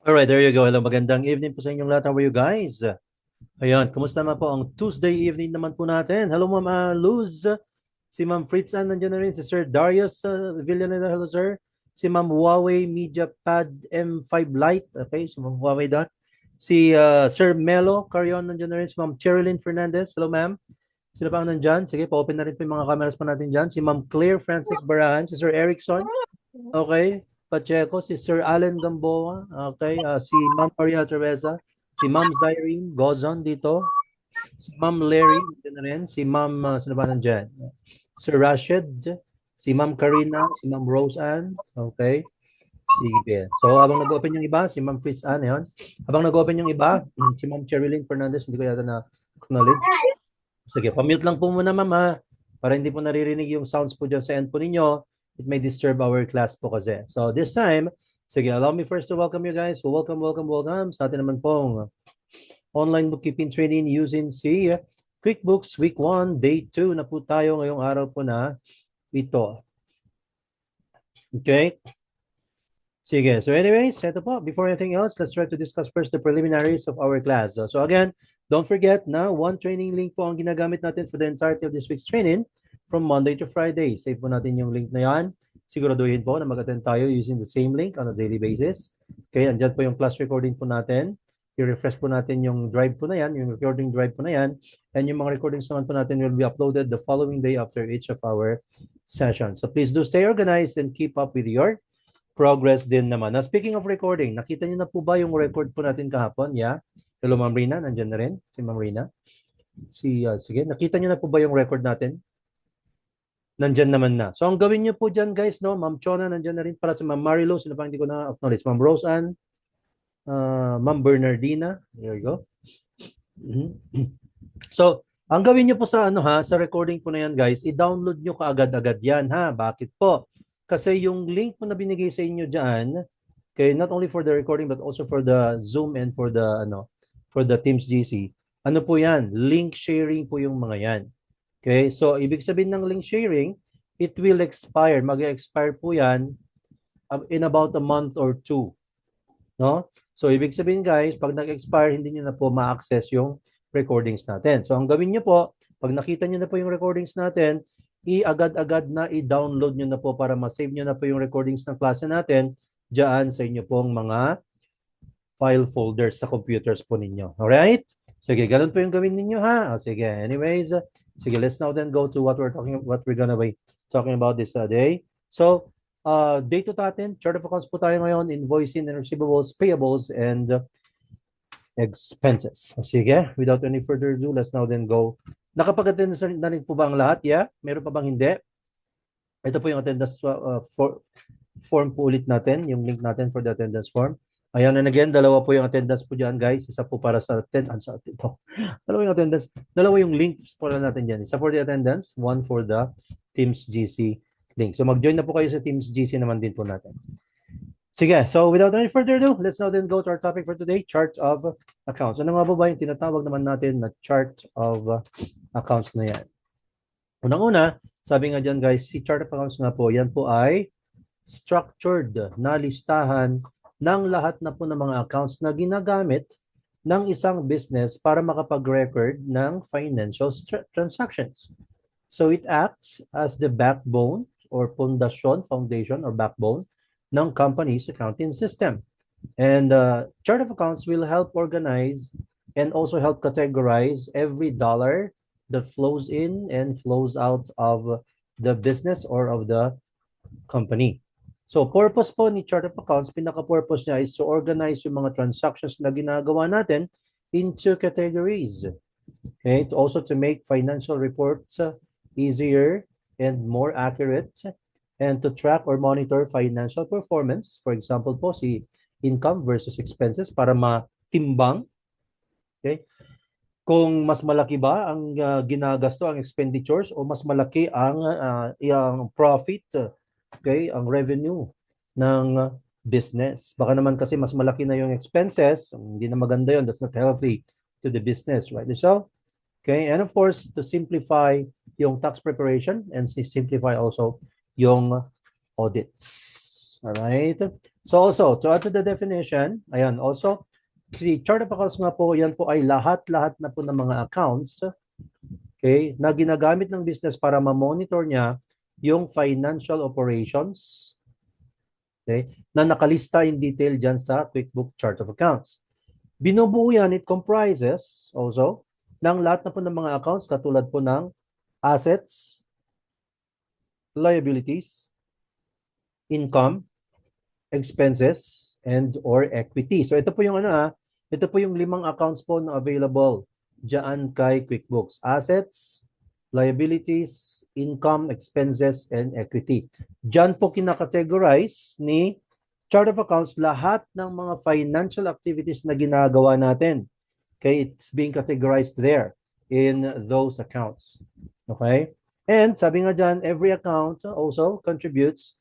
Alright, there you go. Hello, magandang evening po sa inyong lahat. How are you guys? Ayan, kumusta naman po ang Tuesday evening naman po natin? Hello, Ma'am Luz. Si Ma'am Fritzan nandiyan na rin. Si Sir Darius Villanueva. Hello, sir. Si Ma'am Huawei Media Pad M5 Lite. Okay, si Ma'am Huawei dot. Si Sir Melo Carion nandiyan na rin. Si Ma'am Cherilyn Fernandez. Hello, ma'am. Sino pa ang nandyan? Sige, pa-open na rin po yung mga cameras pa natin dyan. Si Ma'am Claire Francis Barahan. Si Sir Erickson. Okay. Pacheco, si Sir Allen Gamboa, okay, si Ma'am Maria Teresa, si Ma'am Zyrene Gozon dito, si Ma'am Larry, dito na rin, si Ma'am, sino ba nandyan? Sir Rashid, si Ma'am Karina, si Ma'am Rose Ann, okay. Sige. So, habang nag-open yung iba, si Ma'am Fritz Ann, yun. Habang nag-open yung iba, si Ma'am Cherilyn Fernandez, hindi ko yata na-acknowledge. Sige, pamute lang po muna, ma'am, ha? Para hindi po naririnig yung sounds po dyan sa end po ninyo. It may disturb our class po kasi. So, this time, sige, allow me first to welcome you guys. Welcome sa atin naman pong online bookkeeping training using si QuickBooks Week 1, Day 2 na po tayo ngayong araw po na ito. Okay? Sige. So anyways, ito po. Before anything else, let's try to discuss first the preliminaries of our class. So again, don't forget na one training link po ang ginagamit natin for the entirety of this week's training from Monday to Friday. Save po natin yung link na yan. Siguraduhin po na mag-attend tayo using the same link on a daily basis. Okay, andyan po yung class recording po natin. I-refresh po natin yung drive po na yan, yung recording drive po na yan. And yung mga recordings naman po natin will be uploaded the following day after each of our sessions. So please do stay organized and keep up with your progress din naman. Now, speaking of recording, nakita niyo na po ba yung record po natin kahapon? Yeah. Hello, Ma'am Rina. Nandiyan na rin. Si Ma'am Rina. Sige, nakita niyo na po ba yung record natin? Nandiyan naman na. So, ang gawin niyo po dyan, guys, no? Ma'am Chona, nandiyan na rin para sa Ma'am Marilo. Sino pa hindi ko na-acknowledge? Ma'am Rose Ann, Ma'am Bernardina. There you go. So, ang gawin niyo po sa sa recording po na yan, guys, i-download niyo kaagad-agad yan, ha? Bakit po? Kasi yung link po na binigay sa inyo diyan, okay, not only for the recording but also for the Zoom and for the for the Teams GC. Ano po 'yan? Link sharing po yung mga 'yan. Okay? So, ibig sabihin ng link sharing, it will expire. Mag-expire po 'yan in about a month or two, no? So, ibig sabihin, guys, pag nag-expire, hindi niyo na po ma-access yung recordings natin. So, ang gawin niyo po, pag nakita niyo na po yung recordings natin, i-agad-agad na i-download niyo na po para ma-save niyo na po yung recordings ng klase natin diyan sa inyo pong mga file folders sa computers po ninyo. Alright? Sige, ganun po yung gawin ninyo, ha? Sige, anyways, sige, let's now then go to what we're gonna be talking about this day. So, day 2 natin, chart of accounts po tayo ngayon, invoicing and receivables, payables, and expenses. Sige, without any further ado, let's now then go. Nakapag-attend na rin po ba ang lahat? Yeah? Meron pa bang hindi? Ito po yung attendance form po ulit natin, yung link natin for the attendance form. Ayan, and again, dalawa po yung attendance po dyan, guys. Isa po para sa dalawa yung attendance. Dalawa yung links po natin dyan. Isa for the attendance, one for the Teams GC link. So mag-join na po kayo sa Teams GC naman din po natin. Sige, so without any further ado, let's now then go to our topic for today, chart of accounts. Ano nga ba yung tinatawag naman natin na chart of accounts na yan? Unang-una, sabi nga dyan, guys, si chart of accounts nga po, yan po ay structured na listahan ng lahat na po ng mga accounts na ginagamit ng isang business para makapag-record ng financial transactions. So it acts as the backbone or pundasyon, foundation or backbone ng company's accounting system. And chart of accounts will help organize and also help categorize every dollar that flows in and flows out of the business or of the company. So, purpose po ni chart of accounts, pinaka-purpose niya is to organize yung mga transactions na ginagawa natin into categories. Okay? Also to make financial reports easier and more accurate and to track or monitor financial performance. For example po, si income versus expenses para matimbang. Okay? Kung mas malaki ba ang ginagasto, ang expenditures, o mas malaki ang profit, okay, ang revenue ng business. Baka naman kasi mas malaki na yung expenses, hindi na maganda yun, that's not healthy to the business, right? So, okay, and of course, to simplify yung tax preparation and simplify also yung audits. All right. So also, to add to the definition, ayan, also, si chart of accounts nga po, yan po ay lahat-lahat na po ng mga accounts, okay, na ginagamit ng business para ma-monitor niya yung financial operations, okay, na nakalista in detail dyan sa QuickBook Chart of Accounts. Binubuo yan, it comprises also ng lahat na po ng mga accounts katulad po ng assets, liabilities, income, expenses, and or equity. So ito po yung ito po yung 5 accounts po na available diyan kay QuickBooks. Assets, liabilities, income, expenses, and equity. Diyan po kinakategorize ni chart of accounts lahat ng mga financial activities na ginagawa natin. Okay, it's being categorized there in those accounts. Okay? And sabi nga dyan, every account also contributes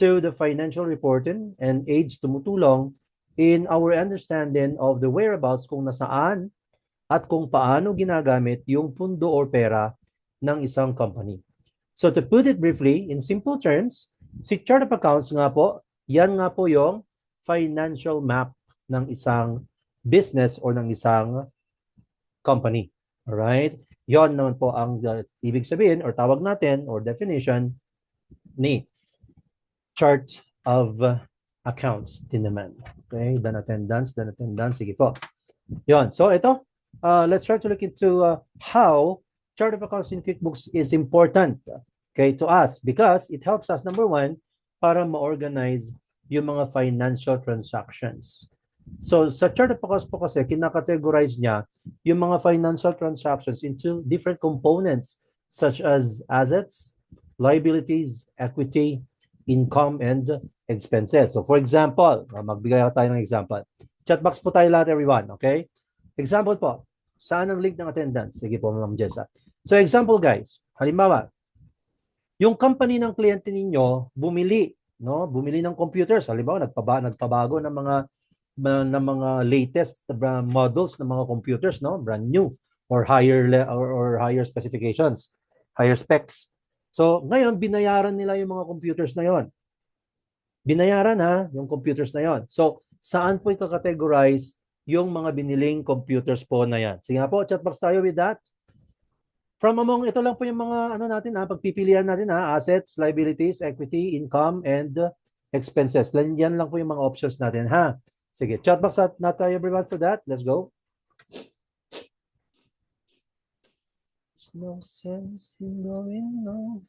to the financial reporting and aids tumutulong in our understanding of the whereabouts kung nasaan at kung paano ginagamit yung pundo or pera ng isang company. So to put it briefly, in simple terms, si chart of accounts nga po, yan nga po yung financial map ng isang business or ng isang company. Alright? Yon naman po ang ibig sabihin or tawag natin or definition ni chart of accounts din naman. Okay? Dan attendance. Sige po. Yon. So ito, let's try to look into how chart of accounts in QuickBooks is important, okay, to us because it helps us, number one, para ma-organize yung mga financial transactions. So sa chart of accounts po kasi, kinakategorize niya yung mga financial transactions into different components such as assets, liabilities, equity, income, and expenses. So for example, magbigay tayo ng example. Chat box po tayo lahat, everyone, okay? Example po, saan ang link ng attendance? Sige po, Ma'am Jessa. So example guys, halimbawa, yung company ng kliyente ninyo bumili, no? Bumili ng computers, halimbawa nagpabago ng mga latest models ng mga computers, no? Brand new or higher specifications, higher specs. So ngayon binayaran nila yung mga computers na yon. Binayaran yung computers na yon. So saan po ika-categorize yung mga biniling computers po na yan? Sige nga po, chatbox tayo with that. From among ito lang po yung mga natin pagpipilian natin assets, liabilities, equity, income, and expenses. Yan lang po yung mga options natin ha. Sige, chatbox na tayo everyone for that. Let's go. There's no sense in going on.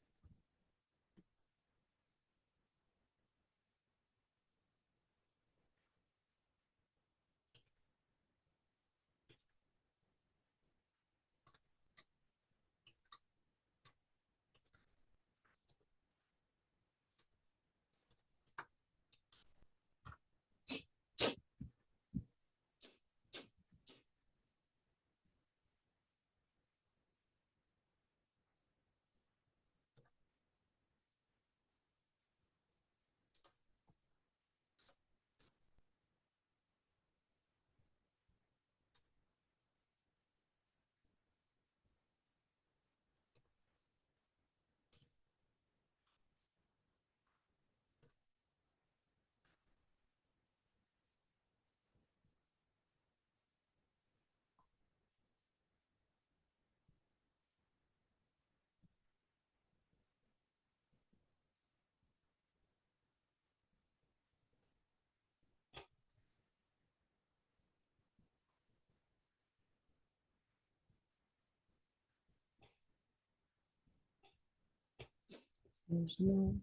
There's no...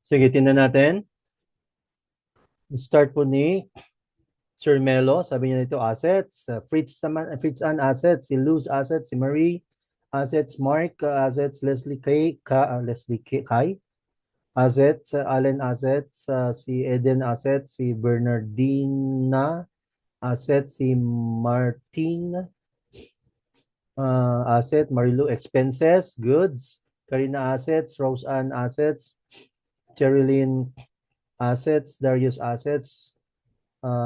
Sige, tingnan natin. Start po ni Sir Melo, sabi niya nito, assets. Fritz naman, Fritz Ann, assets. Si Luz, assets. Si Marie, assets. Mark, assets. Leslie Kai, assets. Allen, assets. Si Eden, assets. Si Bernardina, assets. Si Martin, asset. Marilu, expenses. Goods. Karina, assets. Rose Ann, assets. Cherilyn, assets. Darius, assets.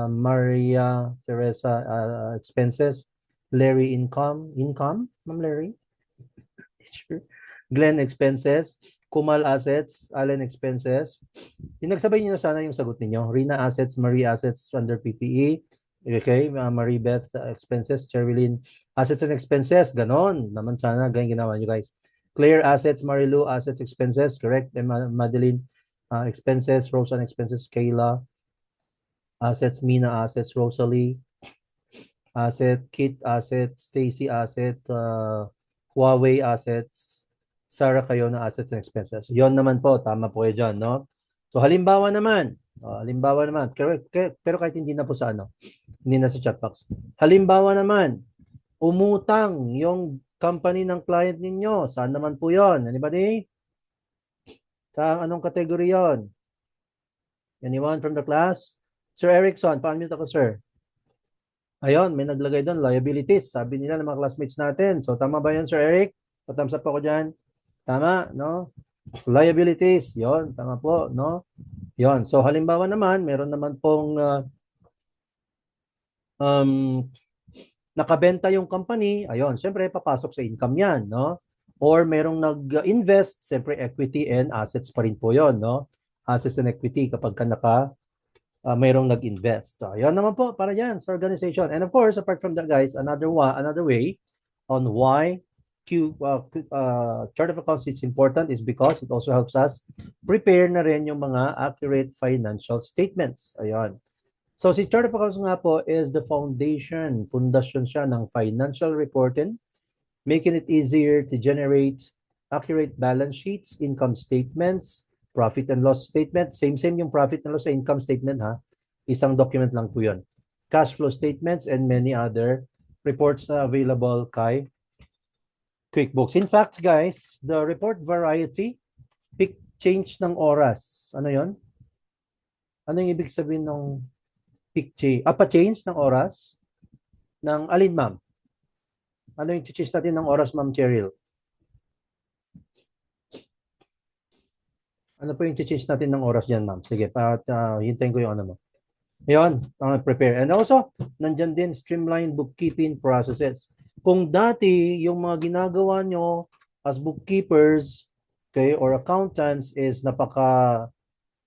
Maria Teresa, expenses. Larry, income, Ma'am Larry. Sure. Glenn, expenses. Kumal, assets. Allen, expenses. Pinagsabay niyo sana yung sagot niyo. Rina, assets. Marie, assets under PPE. Okay, Marie Beth, expenses. Cherilyn, assets and expenses. Ganon naman sana, ganyan ginawa niyo guys. Claire, assets. Marilu, assets, expenses. Correct. And Madeline, expenses. Roseanne, expenses. Kayla, assets. Mina, assets. Rosalie, asset. Kit, asset. Stacy, asset. Huawei, assets. Sarah Cayona, assets and expenses. Yon naman po, tama po kayo dyan, no? So halimbawa naman, pero kahit hindi na po sa ano, hindi na sa chat box. Halimbawa naman, umutang yung company ng client ninyo. Saan naman po yon? Anybody? Sa anong category yon? Anyone from the class? Sir Erickson, pa-unmute ako, sir. Ayun, may naglagay doon, liabilities. Sabi nila ng mga classmates natin. So, tama ba yun, Sir Eric? Thumbs up ako dyan. Tama, no? Liabilities, yon, tama po, no? Yon. So, halimbawa naman, meron naman pong nakabenta yung company. Ayun, syempre, papasok sa income yan, no? Or merong nag-invest, syempre, equity and assets pa rin po yon, no? Assets and equity kapag ka mayroong nag-invest. So, yan naman po para yan sa organization. And of course, apart from that, guys, another way on why chart of accounts is important is because it also helps us prepare na rin yung mga accurate financial statements. Ayan. So si chart of accounts nga po is the foundation, pundasyon siya ng financial reporting, making it easier to generate accurate balance sheets, income statements, profit and loss statement. Same yung profit and loss sa income statement, ha. Isang document lang po yun. Cash flow statements and many other reports na available kay QuickBooks. In fact, guys, the report variety, peak change ng oras. Ano yon? Ano yung ibig sabihin ng peak change? Pa-change ng oras? Ng alin, ma'am? Ano yung change natin ng oras, ma'am Cheryl? Ano po yung change natin ng oras dyan, ma'am? Sige, hintayin ko yung ano mo. Yun, prepare. And also, nandyan din streamlined bookkeeping processes. Kung dati, yung mga ginagawa nyo as bookkeepers, okay, or accountants is napaka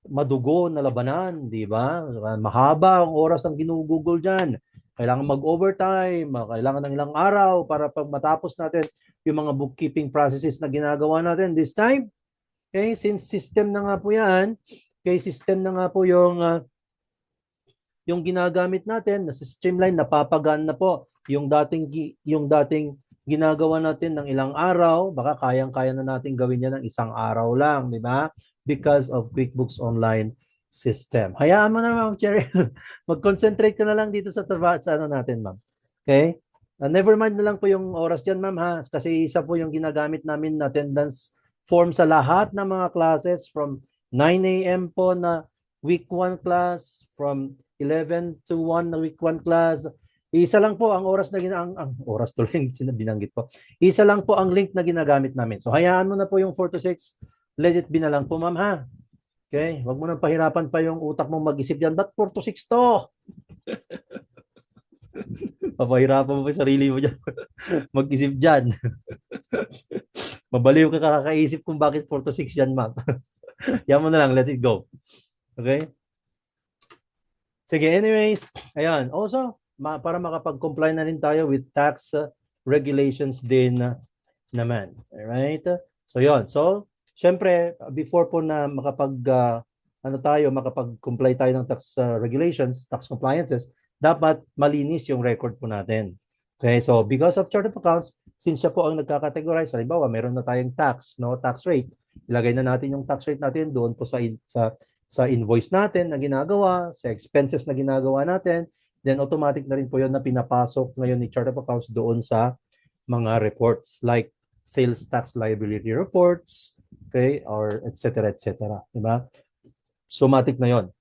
madugo na labanan, di ba? Mahaba ang oras ang ginugugol dyan. Kailangan mag-overtime, kailangan ng ilang araw para pag matapos natin yung mga bookkeeping processes na ginagawa natin. This time, okay, since system na nga po yan, okay, system na nga po yung ginagamit natin, na streamline, napapagaan na po yung dating ginagawa natin ng ilang araw, baka kayang-kaya na natin gawin yan ng isang araw lang, di ba? Because of QuickBooks Online system. Hayaan mo na, Ma'am Cherry. Mag-concentrate ka na lang dito sa trabaho sa ano natin, Ma'am. Okay? Never mind na lang po yung oras dyan, Ma'am, ha? Kasi isa po yung ginagamit namin na attendance form sa lahat ng mga classes from 9 a.m. po na week 1 class, from 11 to 1 na week 1 class. Isa lang po ang oras na ang oras tuloy binanggit po. Isa lang po ang link na ginagamit namin. So hayaan mo na po yung 4 to 6. Let it be na lang po, ma'am, ha. Okay? Huwag mo nang pahirapan pa yung utak mong mag-isip yan. Ba't 4 to 6 to? Papahirapan mo pa yung sarili mo dyan. Mag-isip dyan. Mabaliw ka kakaisip kung bakit 4 to 6 yan, ma'am. Yan mo na lang. Let it go. Okay? Sige, anyways. Ayan. Also, para makapag-comply na rin tayo with tax regulations din naman. Alright? So, yon. So, syempre, before po na makapag-comply tayo ng tax regulations, tax compliances, dapat malinis yung record po natin. Okay, so because of chart of accounts, since siya po ang nagka-categorize, halimbawa, meron na tayong tax, no, tax rate. Ilagay na natin yung tax rate natin doon po sa invoice natin na ginagawa, sa expenses na ginagawa natin, then automatic na rin po yun na pinapasok ngayon ni chart of accounts doon sa mga reports like sales tax liability reports, okay, or etc. etc. Diba? So matik na yon.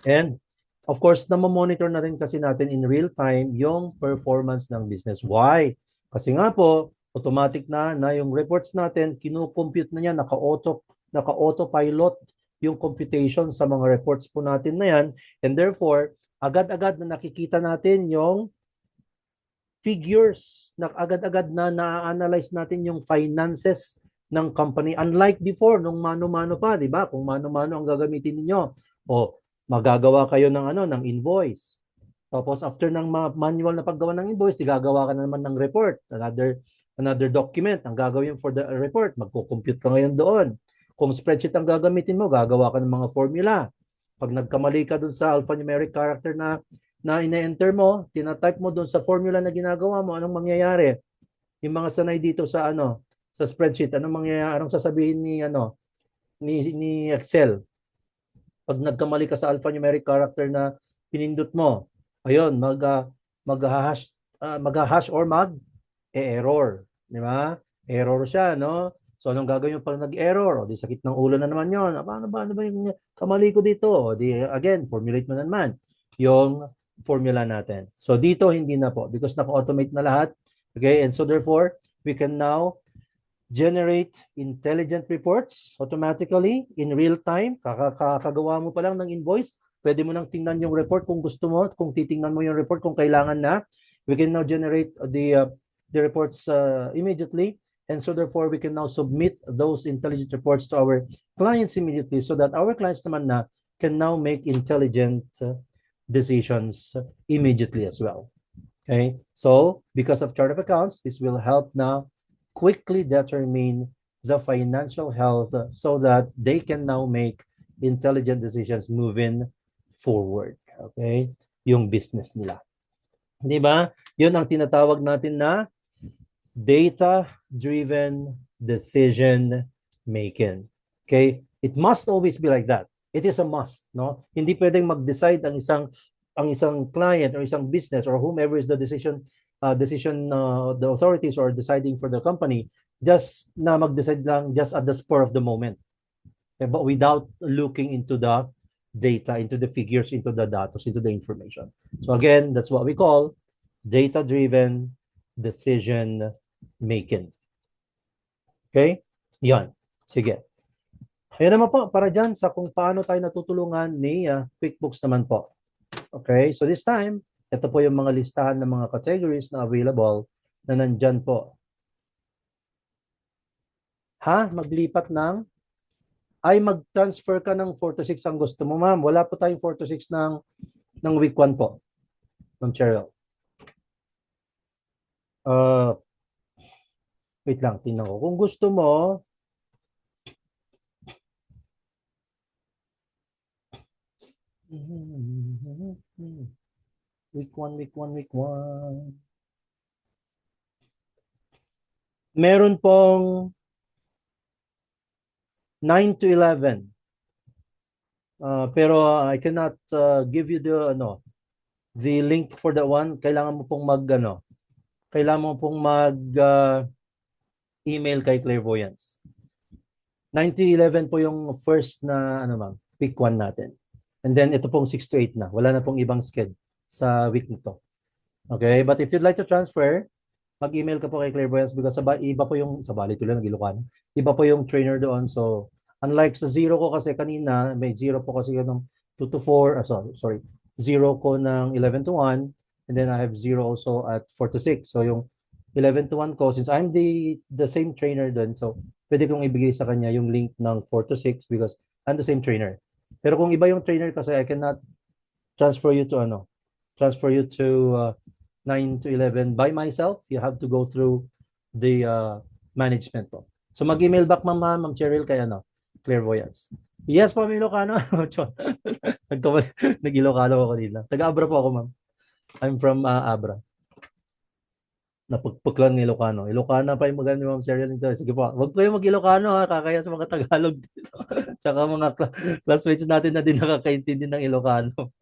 And of course, na-monitor na rin kasi natin in real time yung performance ng business. Why? Kasi nga po, automatic na yung reports natin, kinu-compute na niya, naka-autopilot yung computation sa mga reports po natin na yan. And therefore, agad-agad na nakikita natin yung figures, na agad-agad na na-analyze natin yung finances ng company. Unlike before, nung mano-mano pa, di ba? Kung mano-mano ang gagamitin ninyo. O magagawa kayo ng invoice. Tapos after ng manual na paggawa ng invoice, gagawa ka na naman ng report, another document ang gagawin for the report. Magko-compute ka ngayon doon. Kung spreadsheet ang gagamitin mo, gagawa ka ng mga formula. Pag nagkamali ka dun sa alphanumeric character na ina-enter mo, tina-type mo doon sa formula na ginagawa mo, anong mangyayari? Yung mga sanay dito sa sa spreadsheet, anong mangyayari? Anong sasabihin ni Excel? Pag nagkamali ka sa alphanumeric character na pinindot mo, ayun, mag-hash or mag-error, di ba? Error siya, no? So anong gagawin mo pag nag-error? O di sakit ng ulo na naman 'yon. Ano ba yung kamali ko dito? O di again, formulate mo na naman yung formula natin. So dito hindi na po because naka-automate na lahat. Okay? And so therefore, we can now generate intelligent reports automatically in real time. Kakagawa mo pa lang ng invoice, pwede mo nang tingnan yung report kung gusto mo, kung titingnan mo yung report kung kailangan na. We can now generate the reports immediately, and so therefore we can now submit those intelligent reports to our clients immediately so that our clients naman na can now make intelligent decisions immediately as well. Okay, so because of chart of accounts, this will help now quickly determine the financial health so that they can now make intelligent decisions moving forward. Okay? Yung business nila. Di ba? Yun ang tinatawag natin na data-driven decision making. Okay? It must always be like that. It is a must, no? Hindi pwedeng mag-decide ang isang client or isang business or whomever is the the authorities are deciding for the company just na mag-decide lang just at the spur of the moment, okay, but without looking into the data, into the figures, into the data, into the information. So again, that's what we call data-driven decision making. Okay? Yan. Sige. Ayan naman po para dyan sa kung paano tayo natutulungan ni QuickBooks naman po. Okay? So this time, ito po yung mga listahan ng mga categories na available na nandyan po. Maglipat mag-transfer ka ng 4 to 6 ang gusto mo, ma'am. Wala po tayong 4 to 6 ng week 1 po, ma'am Cheryl. Wait lang, tingnan ko. Kung gusto mo, week 1. Meron pong 9 to 11. Pero I cannot give you the link for that one. Kailangan mo pong email kay Clairvoyance. 9 to 11 po yung first na ma'am, week 1 natin. And then ito pong 6 to 8 na. Wala na pong ibang schedule sa week nito. Okay, but if you'd like to transfer, mag-email ka po kay Clairvoyance because iba po yung sa Bali tuloy ng Ilocano. Iba po yung trainer doon. So unlike sa zero ko kasi kanina, may zero po kasi ng 2 to 4, sorry, zero ko ng 11 to 1, and then I have zero also at 4 to 6. So yung 11 to 1 ko, since I'm the same trainer doon, so pwede kong ibigay sa kanya yung link ng 4 to 6 because I'm the same trainer. Pero kung iba yung trainer kasi, I cannot transfer you to 9 to 11 by myself. You have to go through the management po. So mag-email back ma'am Cheryl kay Clairvoyance. Yes po, may Ilocano. Nag-Ilocano ako kanina. Taga-Abra po ako, ma'am. I'm from Abra. Napagpuk lang ni Ilocano. Ilocano pa yung maganda, ma'am Cheryl. Sige po. Huwag po yung mag-Ilocano ha. Kakaya sa mga Tagalog dito. Tsaka mga classmates natin na din nakakaintindi ng Ilocano.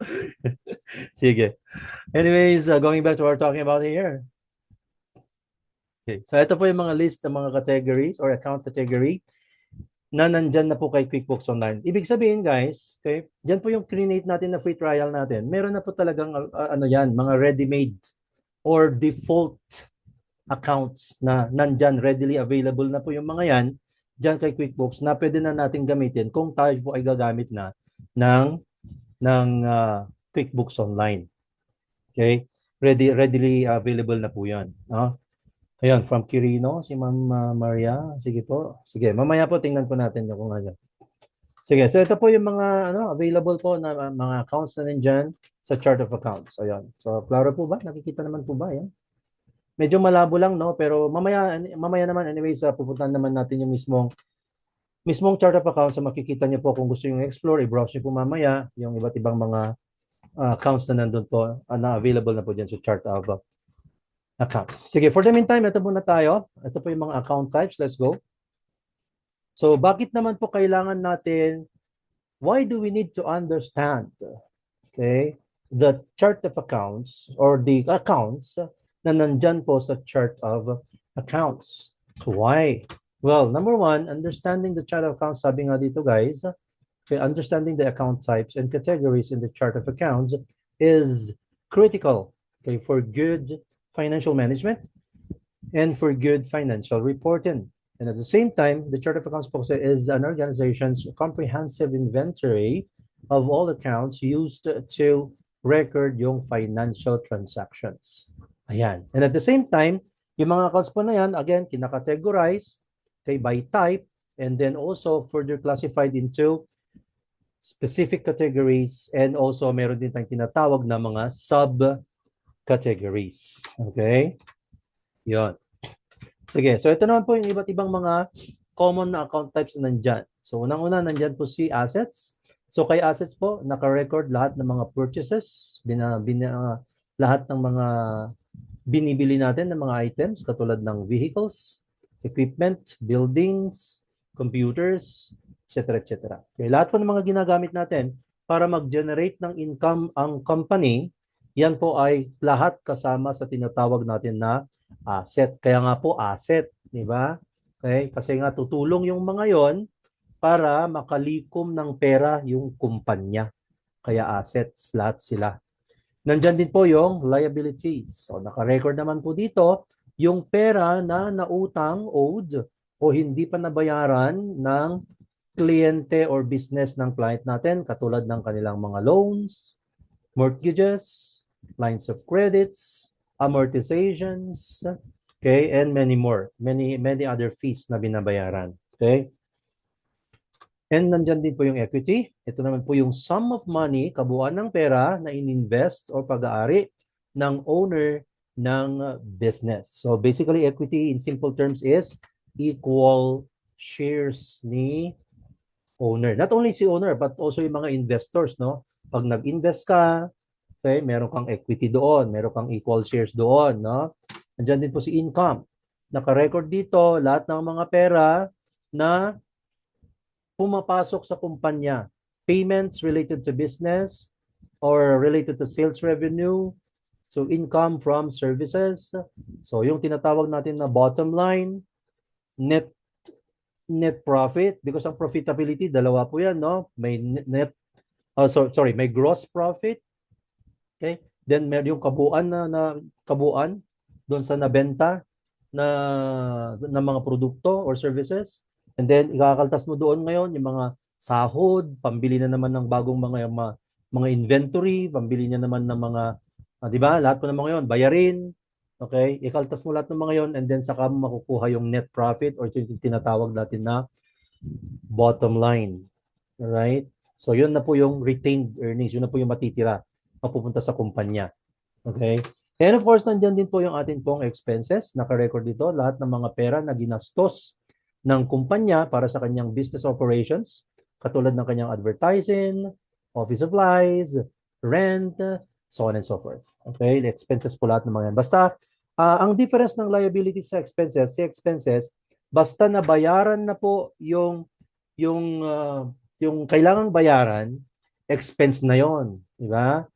Sige. Anyways, going back to what we're talking about here. Okay. So ito po yung mga list ng mga categories or account category na nandyan na po kay QuickBooks Online. Ibig sabihin guys, okay, dyan po yung create natin na free trial natin. Meron na po talagang ano yan, mga ready-made or default accounts na nandyan, readily available na po yung mga yan dyan kay QuickBooks na pwede na natin gamitin kung tayo po ay gagamit na ng QuickBooks Online. Okay? Readily available na po yan. No? Ayan, from Quirino, si Ma'am Maria. Sige po. Sige, mamaya po tingnan po natin yung kung ano. Sige, so ito po yung mga available po na mga accounts na nandyan sa chart of accounts. Ayan. So, klaro po ba? Nakikita naman po ba? Ayan. Medyo malabo lang, no? Pero mamaya naman, anyways, pupuntahan naman natin yung mismong chart of accounts. So, makikita niyo po kung gusto nyo explore, i-browse nyo po mamaya yung iba't ibang mga accounts na nandun po na available na po dyan sa chart of accounts. Sige, for the meantime, ito muna tayo. Ito po yung mga account types. Let's go. So, bakit naman po kailangan natin, why do we need to understand, okay, the chart of accounts or the accounts na nandyan po sa chart of accounts? So, why? Well, number one, understanding the chart of accounts, sabi nga dito guys, okay, understanding the account types and categories in the chart of accounts is critical, okay, for good financial management and for good financial reporting. And at the same time, the chart of accounts po is an organization's comprehensive inventory of all accounts used to record yung financial transactions. Ayan. And at the same time, yung mga accounts po na yan, again, kinakategorize, okay, by type, and then also further classified into specific categories, and also meron din tayong tinatawag na mga sub-categories. Okay? Yun. Sige, so ito naman po yung iba't ibang mga common na account types na nandyan. So unang-una, nandyan po si assets. So kay assets po, naka-record lahat ng mga purchases, lahat ng mga binibili natin ng mga items katulad ng vehicles, equipment, buildings, computers, etc. etc. Okay, lahat po ng mga ginagamit natin para mag-generate ng income ang company, yan po ay lahat kasama sa tinatawag natin na asset. Kaya nga po asset, di ba? Okay? Kasi nga tutulong yung mga yon para makalikom ng pera yung kumpanya. Kaya assets lahat sila. Nandyan din po yung liabilities. So naka-record naman po dito yung pera na nautang, owed, o hindi pa nabayaran ng kliyente or business ng client natin katulad ng kanilang mga loans, mortgages, lines of credits, amortizations, okay, and many more. Many other fees na binabayaran. Okay? And nandyan din po yung equity. Ito naman po yung sum of money, kabuuan ng pera na ininvest o pag-aari ng owner ng business. So basically, equity in simple terms is equal shares ni owner. Not only si owner, but also yung mga investors, no? Pag nag-invest ka, okay, meron kang equity doon, meron kang equal shares doon, no? Nandyan din po si income. Naka-record dito lahat ng mga pera na pumapasok sa kumpanya. Payments related to business or related to sales revenue. So income from services. So yung tinatawag natin na bottom line, net profit, because ang profitability, dalawa po yan, no? May may gross profit. Okay? Then meron yung kabuuan na kabuuan doon sa nabenta na mga produkto or services. And then ikakaltas mo doon ngayon yung mga sahod, pambili na naman ng bagong mga inventory, pambili niya naman ng mga 'di ba? Lahat po ng mga 'yon, bayarin. Okay? Ikaltas mo lahat ng mga 'yon and then saka mo makukuha yung net profit or yung tinatawag natin na bottom line. Alright? So yun na po yung retained earnings, yun na po yung matitira mapupunta sa kumpanya. Okay? And of course, nandiyan din po yung atin pong expenses. Naka-record dito lahat ng mga pera na ginastos ng kumpanya para sa kanyang business operations. katulad ng kanyang advertising, office supplies, rent, so on and so forth. Okay, the expenses po lahat ng mga yan. Basta, ang difference ng liabilities sa expenses, basta nabayaran na po yung kailangang bayaran, expense na yon, di ba?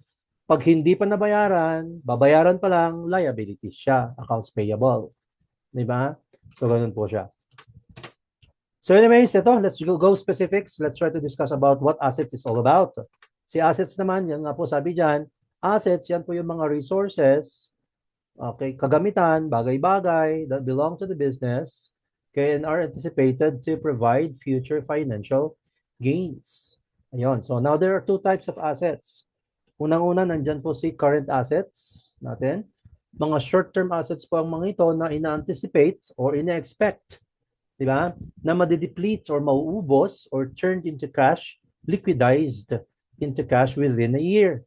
Pag hindi pa nabayaran, babayaran pa lang, liabilities siya, accounts payable. Di ba? So, ganun po siya. So anyways, let's go specifics. Let's try to discuss about what assets is all about. Si assets naman, yan nga po sabi dyan, assets, yan po yung mga resources, okay, kagamitan, bagay-bagay that belong to the business, okay, and are anticipated to provide future financial gains. Ayun. So now there are two types of assets. Unang-una, nandyan po si current assets natin. Mga short-term assets po ang mga ito na ina-anticipate or ina-expect, di ba, na madideplete or mauubos or turned into cash, liquidized into cash within a year.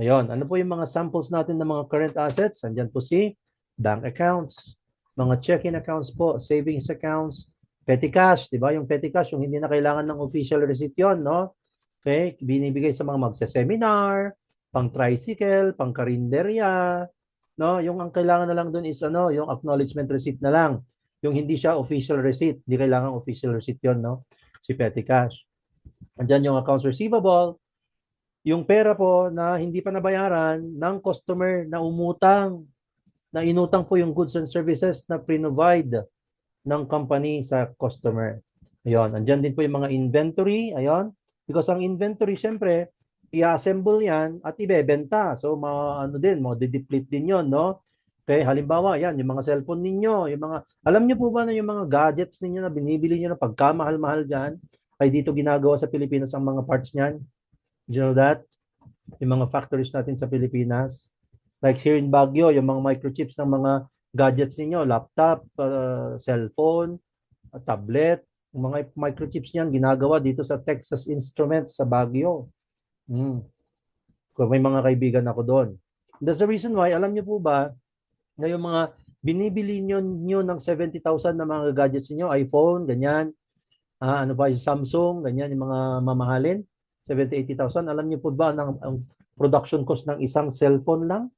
Ayun, ano po yung mga samples natin ng mga current assets? Andyan po si bank accounts, mga checking accounts po, savings accounts, petty cash, di ba? Yung petty cash, yung hindi na kailangan ng official receipt yun, no? Okay, binibigay sa mga magse-seminar, pang tricycle, pang karinderya, no? Yung ang kailangan na lang doon is yung acknowledgement receipt na lang. Yung hindi siya official receipt, hindi kailangan official receipt yon, no? Si petty cash. Andiyan yung accounts receivable, yung pera po na hindi pa nabayaran ng customer na umutang, na inutang po yung goods and services na provide ng company sa customer. Ayun, andyan din po yung mga inventory, ayun. Because ang inventory, syempre, i-assemble yan at ibebenta. So, deplete din yon, no? Okay, halimbawa, yan, yung mga cellphone ninyo, yung mga, alam niyo po ba na yung mga gadgets ninyo na binibili niyo na pagkamahal-mahal dyan, ay dito ginagawa sa Pilipinas ang mga parts niyan? Do you know that? Yung mga factories natin sa Pilipinas. Like here in Baguio, yung mga microchips ng mga gadgets ninyo, laptop, cellphone, tablet, yung mga microchips niyan ginagawa dito sa Texas Instruments sa Baguio. May mga kaibigan ako doon. That's the reason why, alam niyo po ba, na yung mga binibili nyo ng 70,000 na mga gadgets niyo, iPhone, ganyan, ano pa, yung Samsung, ganyan, yung mga mamahalin, 70,000, 80,000, alam niyo po ba ang production cost ng isang cellphone lang?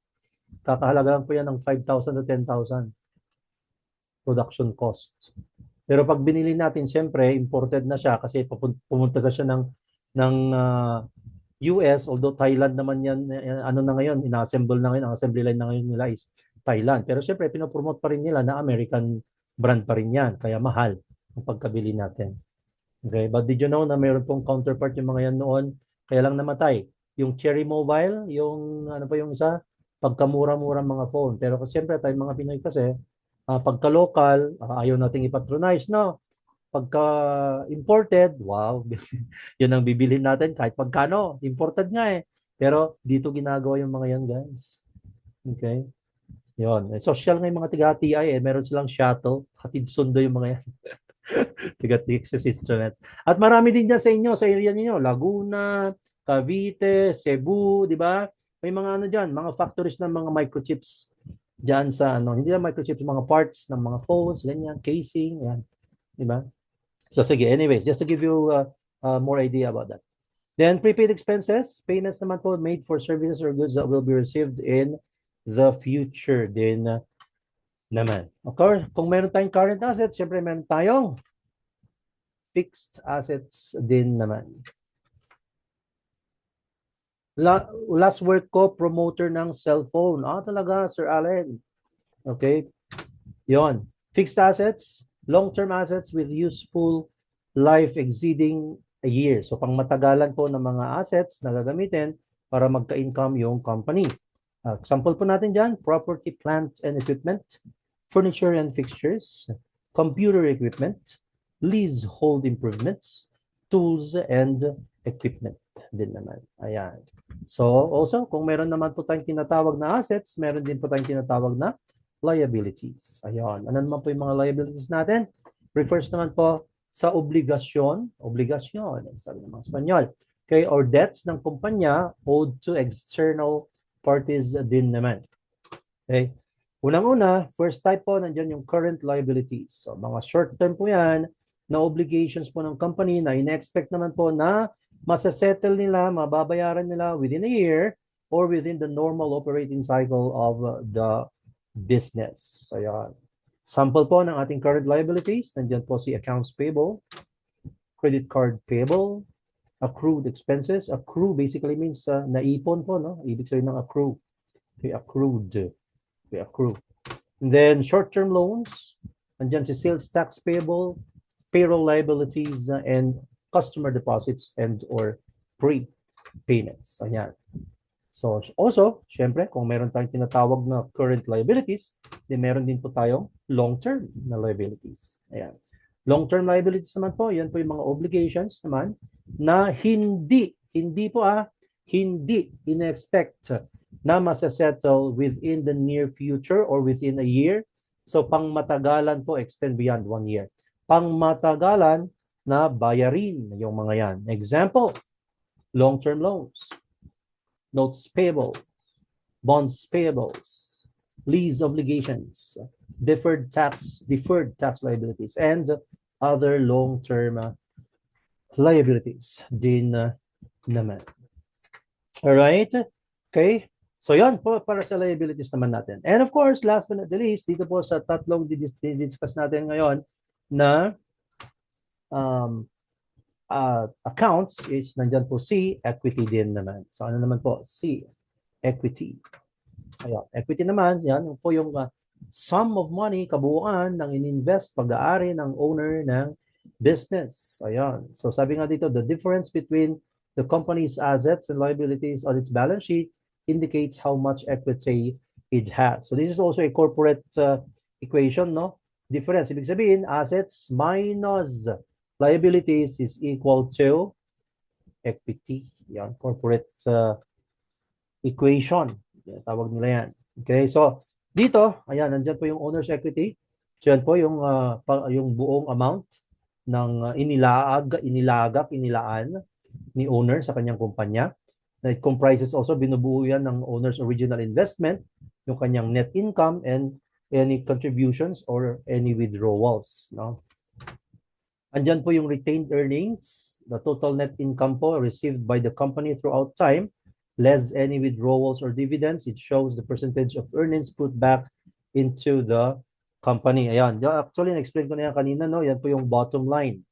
Kakahalagaan po yan ng 5,000 to 10,000 production cost. Pero pag binili natin, siyempre, imported na siya kasi pumunta na siya ng US, although Thailand naman yan, ano na ngayon, ina-assemble na ngayon, ang assembly line na ngayon nila is Thailand. Pero siyempre, pinopromote pa rin nila na American brand pa rin yan, kaya mahal ang pagkabili natin. Okay, but did you know na mayroon pong counterpart yung mga yan noon, kaya lang namatay. Yung Cherry Mobile, yung ano pa yung isa, pagkamura-mura mga phone. Pero siyempre, tayo mga Pinoy kasi, pagka-local, ayaw nating ipatronize, no? Pagka-imported, wow, yun ang bibilhin natin kahit pagkano. Imported nga eh. Pero dito ginagawa yung mga yan, guys. Okay? Yun. Social nga yung mga tiga-TI eh. Meron silang shuttle. Hatid sundo yung mga yan. Tiga-Texas Instruments. At marami din dyan sa inyo, sa area niyo, Laguna, Cavite, Cebu, di ba? May mga ano dyan, mga factories ng mga microchips dyan sa hindi lang microchips, mga parts ng mga phones, ganyan, casing, yan. Di ba? So sige, anyway, just to give you more idea about that. Then prepaid expenses, payments naman po made for services or goods that will be received in the future din naman. Of course, kung meron tayong current assets, syempre meron tayong fixed assets din naman. Last work ko, promoter ng cellphone. Talaga, Sir Allen. Okay. Yon. Fixed assets, long-term assets with useful life exceeding a year. So, pangmatagalan po ng mga assets na gagamitin para magka-income yung company. Example po natin dyan, property, plant, and equipment, furniture and fixtures, computer equipment, leasehold improvements, tools, and equipment din naman. Ayan. So, also, kung meron naman po tayong tinatawag na assets, meron din po tayong tinatawag na liabilities. Ayan. Ano naman po yung mga liabilities natin? Refers naman po sa obligasyon, sabi ng mga Espanyol, okay, or debts ng kumpanya owed to external parties din naman. Okay. Unang-una, first type po, nandiyan yung current liabilities. So, mga short-term po yan na obligations po ng company na ina-expect naman po na masasettle nila, mababayaran nila within a year or within the normal operating cycle of the business. Ayan. Sample po ng ating current liabilities. Nandiyan po si accounts payable, credit card payable, accrued expenses. Accrue basically means naipon po, no? Ibig sabihin ng accrue. Okay, accrued. Okay, accrue. And then short-term loans. Nandiyan si sales tax payable, payroll liabilities, and customer deposits and or prepayments. Ayan. So also, syempre, kung meron tayong tinatawag na current liabilities, then meron din po tayong long-term na liabilities. Ayan. Long-term liabilities naman po, yan po yung mga obligations naman na hindi in-expect na masasettle within the near future or within a year. So pangmatagalan po, extend beyond 1 year. Pangmatagalan na bayarin yung mga yan. Example, long-term loans, notes payable, bonds payables, lease obligations, deferred tax liabilities, and other long-term liabilities din naman. All right? Okay? So yan po para sa liabilities naman natin. And of course, last but not the least, dito po sa tatlong discuss natin ngayon na accounts is nandyan po si equity din naman. So ano naman po? Si equity. Ayan. Equity naman, yan po yung sum of money, kabuuan ng ininvest, pag-aari ng owner ng business. Ayan. So sabi nga dito, the difference between the company's assets and liabilities on its balance sheet indicates how much equity it has. So this is also a corporate equation, no? Difference. Ibig sabihin, assets minus liabilities is equal to equity. Yan, corporate equation. Yan, tawag nila yan. Okay, so dito, ayan, nandyan po yung owner's equity. So yan po yung buong amount ng inilaan ni owner sa kanyang kumpanya. It comprises also, binubuo yan ng owner's original investment, yung kanyang net income and any contributions or any withdrawals. No? Andyan po yung retained earnings, the total net income po received by the company throughout time, less any withdrawals or dividends. It shows the percentage of earnings put back into the company. Ayan. Actually, na-explain ko na yan kanina, no? Yan po yung bottom line.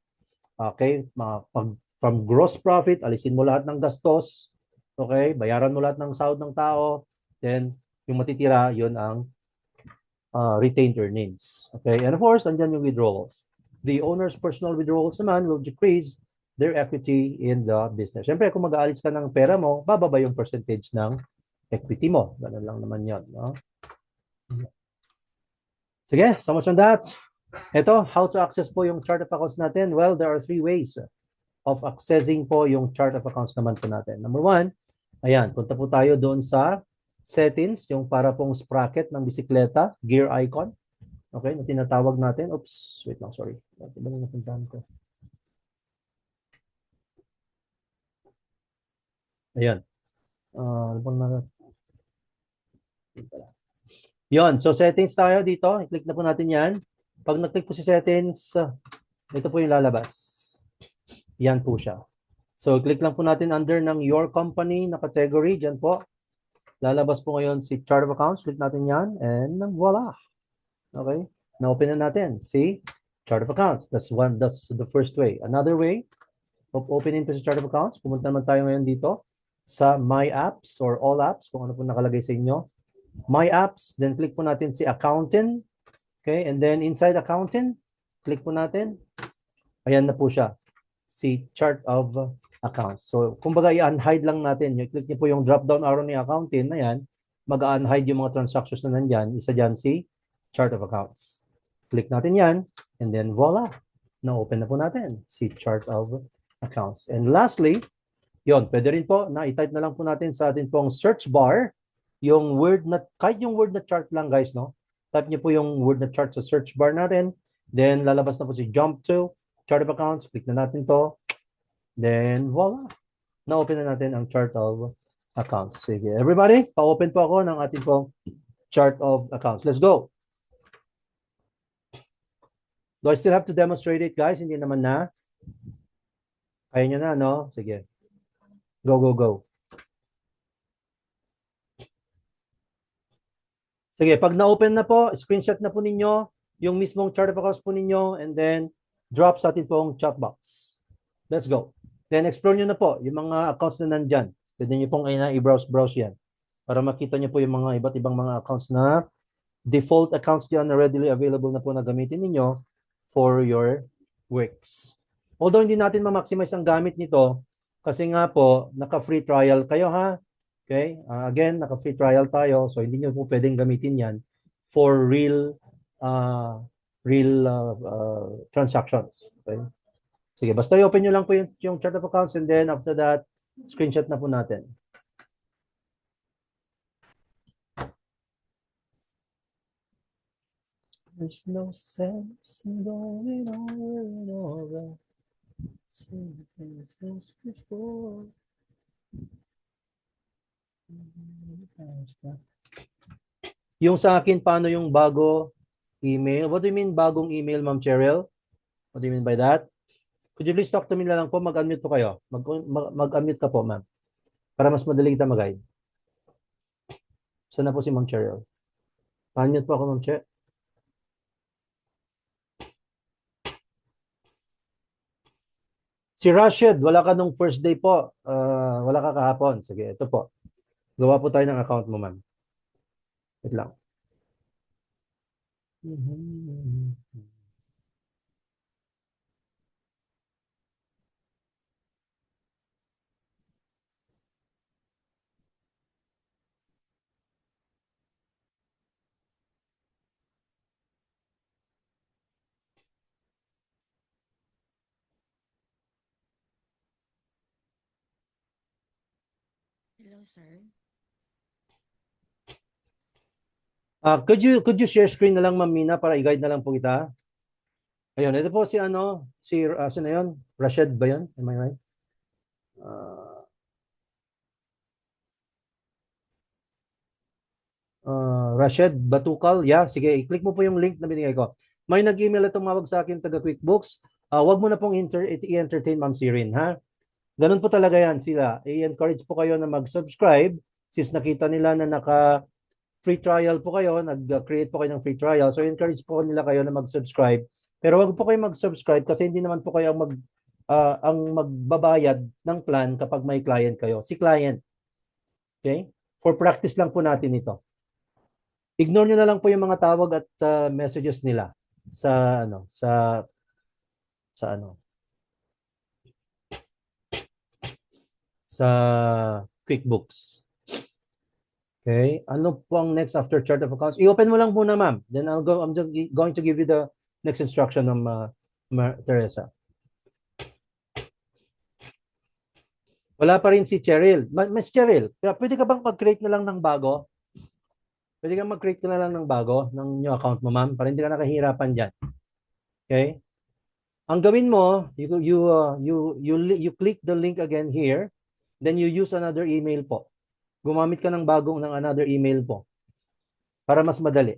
Okay? From gross profit, alisin mo lahat ng gastos. Okay? Bayaran mo lahat ng sahod ng tao. Then, yung matitira, yun ang retained earnings. Okay? And of course, andyan yung withdrawals. The owner's personal withdrawals naman will decrease their equity in the business. Siyempre, kung mag-aalis ka ng pera mo, bababa yung percentage ng equity mo. Ganun lang naman yun. No? Sige, so much on that. Ito, how to access po yung chart of accounts natin? Well, there are 3 ways of accessing po yung chart of accounts naman po natin. Number 1, ayan, punta po tayo doon sa settings, yung para pong sprocket ng bisikleta, gear icon. Okay, na tinatawag natin. Oops, wait lang, sorry. Ito ba na napuntahan ko? Ayan. Yon, so settings tayo dito. I-click na po natin yan. Pag na-click po si settings, ito po yung lalabas. Yan po siya. So, click lang po natin under ng your company na category. Diyan po. Lalabas po ngayon si chart of accounts. Click natin yan. And voila. Okay. Na-open na natin. See? Chart of accounts. That's the first way. Another way of opening to si chart of accounts. Pumunta naman tayo ngayon dito sa My Apps or All Apps. Kung ano po nakalagay sa inyo. My Apps. Then click po natin si Accountant. Okay. And then inside Accountant, click po natin. Ayan na po siya. Si chart of accounts. So, kumbaga i-unhide lang natin. I-click niyo po yung drop-down arrow ni accounting na yan. Mag-unhide yung mga transactions na nandyan. Isa dyan si chart of accounts. Click natin yan. And then voila. Na-open na po natin si chart of accounts. And lastly, yon, pwede rin po na i-type na lang po natin sa atin pong search bar yung word na, kahit yung word na chart lang guys, no? Type niyo po yung word na chart sa search bar natin. Then lalabas na po si jump to chart of accounts, click na natin to. Then, voila. Na-open na natin ang chart of accounts. Sige, everybody, pa-open po ako ng ating pong chart of accounts. Let's go. Do I still have to demonstrate it, guys? Hindi naman na. Kaya nyo na, no? Sige. Go, go, go. Sige, pag na-open na po, screenshot na po ninyo yung mismong chart of accounts po ninyo and then drop sa atin pong chat box. Let's go. Then explore nyo na po yung mga accounts na nandyan. Pwede nyo pong i-browse yan para makita nyo po yung mga iba't ibang mga accounts na default accounts dyan na readily available na po na gamitin ninyo for your works. Although hindi natin ma-maximize ang gamit nito kasi nga po naka-free trial kayo ha. Okay? Again, naka-free trial tayo so hindi nyo po pwedeng gamitin yan for real transactions. Okay? Sige, basta i-open nyo lang po yung chart of accounts and then after that, screenshot na po natin. There's no sense in going over and over. Same things as before. Yung sa akin, paano yung bago email? What do you mean bagong email, Ma'am Cheryl? What do you mean by that? Could you please talk to me na lang po? Mag-unmute po kayo. Mag-unmute ka po, ma'am. Para mas madali kita mag-guide. Saan na po si Ma'am Cheryl? Unmute po ako, Ma'am Che. Si Rashid, wala ka nung first day po. Wala ka kahapon. Sige, ito po. Gawa po tayo ng account mo, ma'am. Wait lang. Hello, sir. Could you share screen na lang, Ma'am Mina, para i-guide na lang po kita? Ayun, ito po si sino na yun? Rashid ba yun? Am I right? Rashid Batukal. Yeah, sige, i-click mo po yung link na binigay ko. May nag-email at tumawag sa akin taga QuickBooks. Wag mo na pong i-entertain, Ma'am Sirin, ha? Ganun po talaga yan sila. I-encourage po kayo na mag-subscribe since nakita nila na naka-free trial po kayo, nag-create po kayo ng free trial. So, encourage po nila kayo na mag-subscribe. Pero wag po kayo mag-subscribe kasi hindi naman po kayo ang magbabayad ng plan kapag may client kayo. Si client. Okay? For practice lang po natin ito. Ignore nyo na lang po yung mga tawag at messages nila sa sa ano sa QuickBooks. Okay? Ano po ang next after chart of accounts? I-open mo lang muna, ma'am. Then I'm just going to give you the next instruction ng Teresa. Wala pa rin si Cheryl. Miss Cheryl, pwede ka bang mag-create na lang ng bago? Pwede kang mag-create ka na lang ng bago ng new account mo, ma'am, para hindi ka nakahirapan dyan. Okay? Ang gawin mo, you click the link again here, then you use another email po. Gumamit ka ng another email po para mas madali.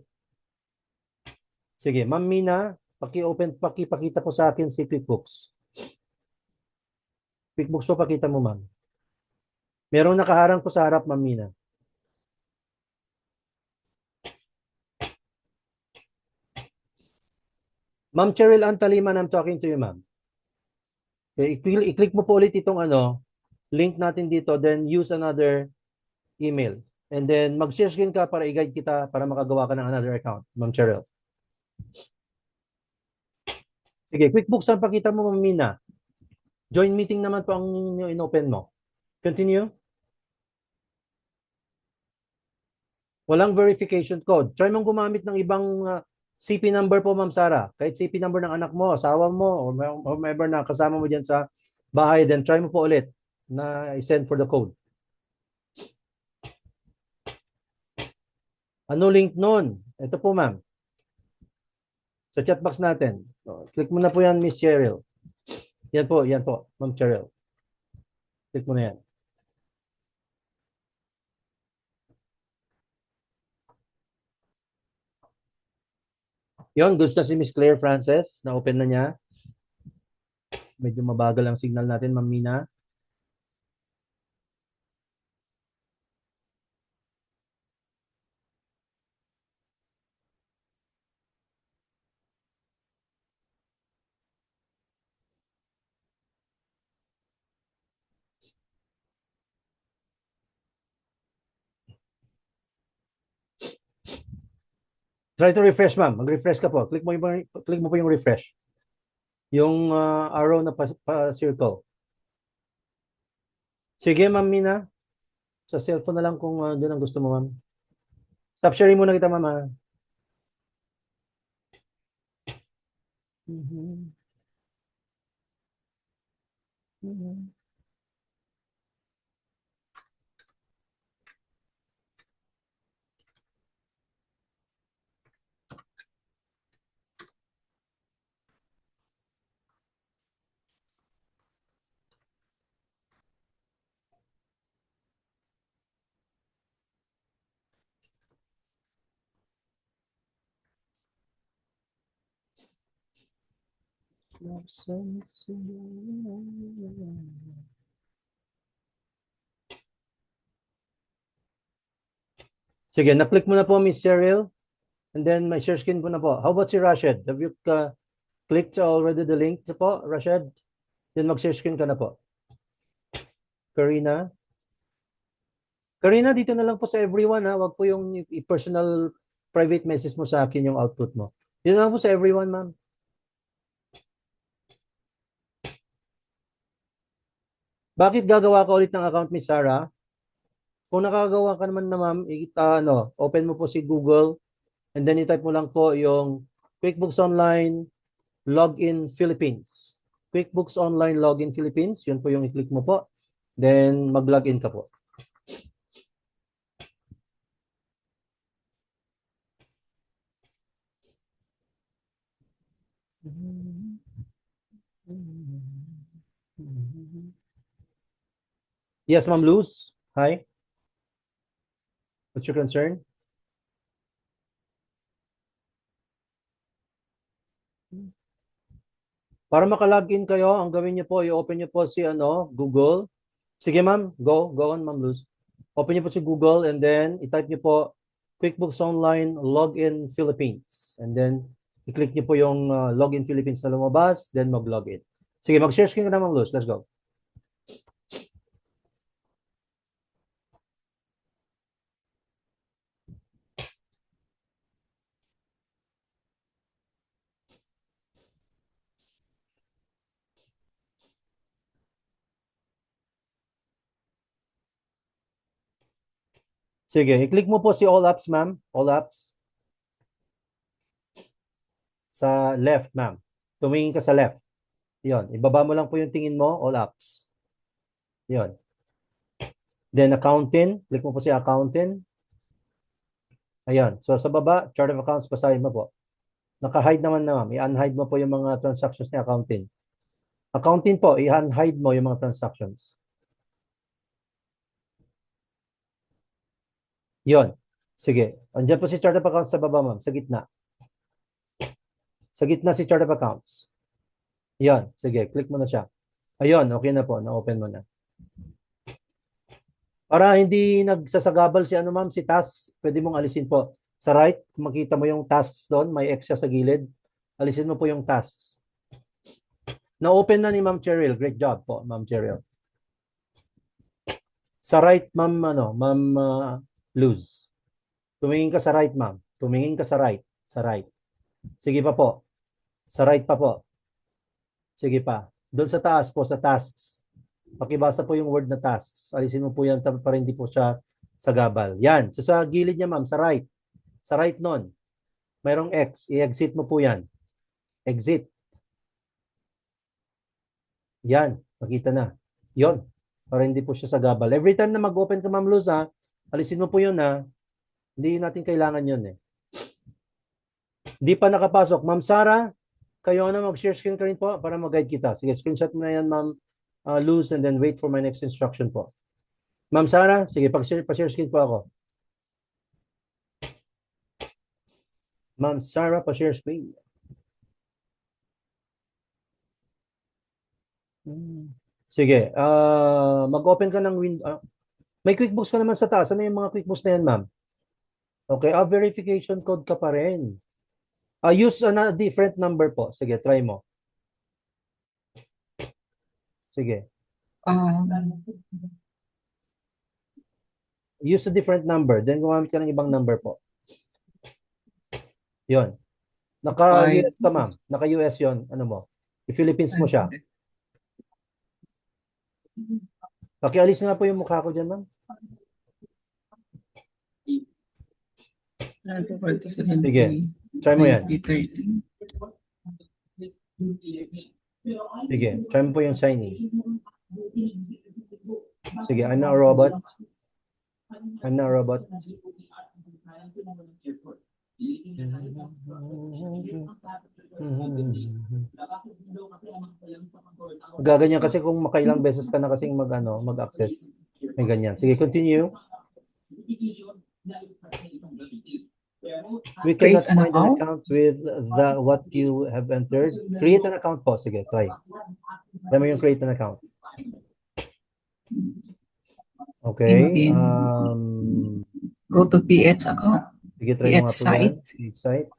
Sige, Ma'am Mina, pakipakita po sa akin si QuickBooks. QuickBooks po, pakita mo, ma'am. Merong nakaharang po sa harap, Ma'am Mina. Ma'am Cheryl Antaliman, I'm talking to you, ma'am. Okay, i-click mo po ulit itong link natin dito, then use another email. And then mag-share screen ka para i-guide kita para makagawa ka ng another account, Ma'am Cheryl. Sige, QuickBooks ang pakita mo, Ma'am Mina. Join meeting naman po ang in-open mo. Continue. Walang verification code. Try mong gumamit ng ibang CP number po, Ma'am Sara. Kahit CP number ng anak mo, asawa mo, or whomever na kasama mo dyan sa bahay, then try mo po ulit na i-send for the code. Ano link nun? Ito po, ma'am. Sa chat box natin. So, click mo na po yan, Miss Cheryl. Yan po, Ma'am Cheryl. Click mo na yan. Yon, goods na si Miss Claire Frances. Na-open na niya. Medyo mabagal ang signal natin, Ma'am Mina. Try to refresh, ma'am. Mag-refresh ka po. Click mo po yung refresh. Yung arrow na circle. Sige, Ma'am Mina. Sa cellphone na lang kung doon ang gusto mo, ma'am. Stop sharing muna kita, ma'am. Mhm. Mhm. Sige, na-click mo na po, Miss Cheryl. And then my share screen po na po. How about si Rashid? Have you clicked already the link po, Rashid? Then mag-share screen ka na po. Karina? Karina, dito na lang po sa everyone ha. Wag po yung personal private message mo sa akin yung output mo. Dito na lang po sa everyone, ma'am. Bakit gagawa ka ulit ng account, Miss Sarah? Kung nakagawa ka naman na, ma'am, open mo po si Google and then i-type mo lang po yung QuickBooks Online Login Philippines. QuickBooks Online Login Philippines, yun po yung i-click mo po. Then mag-login ka po. Yes, Ma'am Luz. Hi. What's your concern? Para maka-login kayo, ang gawin niyo po, i-open niyo po si Google. Sige, ma'am. Go on, Ma'am Luz. Open niyo po si Google and then i-type niyo po QuickBooks Online Login Philippines. And then i-click niyo po yung Login Philippines na lumabas, then mag-login. Sige, mag-share screen ka na, Ma'am Luz. Let's go. Sige, i-click mo po si All Apps, ma'am. All Apps. Sa left, ma'am. Tumingin ka sa left. Yon, ibaba mo lang po yung tingin mo, All Apps. Yon. Then accounting, click mo po si accounting. Ayan. So sa baba, chart of accounts, basahin mo po. Naka-hide naman na, ma'am. I-unhide mo po yung mga transactions ni accounting. Accounting po, i-unhide mo yung mga transactions. Yon. Sige. Andiyan po si chart of accounts sa baba, ma'am. Sa gitna. Sa gitna si chart of accounts. Yon. Sige. Click mo na siya. Ayun. Okay na po. Na-open mo na. Para hindi nagsasagabal si ma'am, si tasks, pwede mong alisin po. Sa right, makita mo yung tasks doon, may X sa gilid. Alisin mo po yung tasks. Na-open na ni Ma'am Cheryl. Great job po, Ma'am Cheryl. Sa right, Ma'am, Ma'am Luz. Tumingin ka sa right, Ma'am. Tumingin ka sa right. Sa right. Sige pa po. Sa right pa po. Sige pa. Doon sa taas po, sa tasks. Pakibasa po yung word na tasks. Alisin mo po yan para hindi po siya sagabal. Yan. So sa gilid niya, ma'am, sa right. Sa right nun, mayroong X. I-exit mo po yan. Exit. Yan. Makita na. Yon. Para hindi po siya sagabal. Every time na mag-open ka, Ma'am Luz, alisin mo po yun, Hindi natin kailangan yun, Hindi pa nakapasok. Ma'am Sara, kayo mag-share screen ka rin po para mag-guide kita. Sige, screenshot mo na yan, Ma'am Luz, and then wait for my next instruction po. Ma'am Sara, sige, pa-share screen po ako. Ma'am Sarah, pa-share screen. Sige, mag-open ka ng window. May QuickBooks ka naman sa taas. Ano yung mga QuickBooks na yan, ma'am? Okay, verification code ka pa rin. Use a different number po. Sige, try mo. Sige. Use a different number. Then gumamit ka ng ibang number po. Yun. Naka-US ka, ma'am. Naka-US yun. Ano mo? I-Philippines mo siya. Pakialis nga po yung mukha ko dyan, ma'am. Sige. Try mo yan. Sige. Try mo po yung signing. Sige. I'm not a robot. I'm not a robot. Gaganyan kasi kung makailang beses ka na kasing mag-access. May ganyan. Sige, continue. We cannot find an account with what you have entered. Create an account po. Sige, try. Try mo yung create an account. Okay. Go to PH account. Sige, try mo nga po yan. PH site.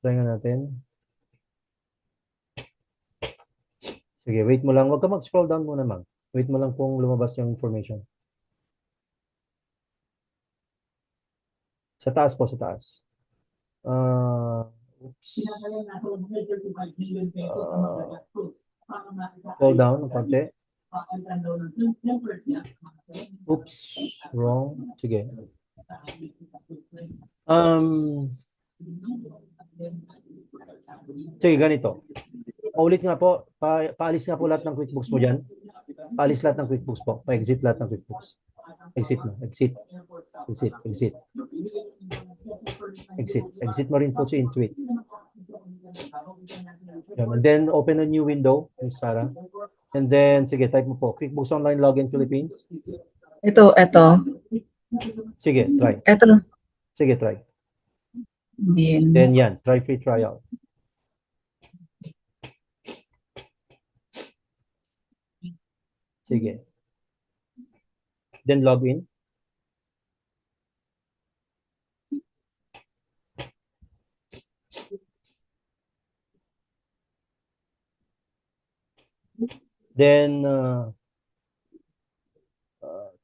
Try nga natin. Sige, wait mo lang. Huwag ka mag-scroll down muna, ma'am. Wait mo lang kung lumabas yung information. Sa taas po, sa taas. Oops. Scroll down ng konti. Oops. Wrong. Sige. Sige, ganito. Ulit nga po. Paalis nga po lahat ng QuickBooks mo dyan. Paalis lahat ng QuickBooks po. Pa-exit lahat ng QuickBooks. Exit mo. Exit. Exit. Exit. Exit. Exit mo rin po si Intuit. And then, open a new window, Ms. Sarah. And then, sige, type mo po. QuickBooks Online Login Philippines. Ito. Sige, try. Ito. Sige, try. Then yan. Try free trial. Sige. Then log in. Then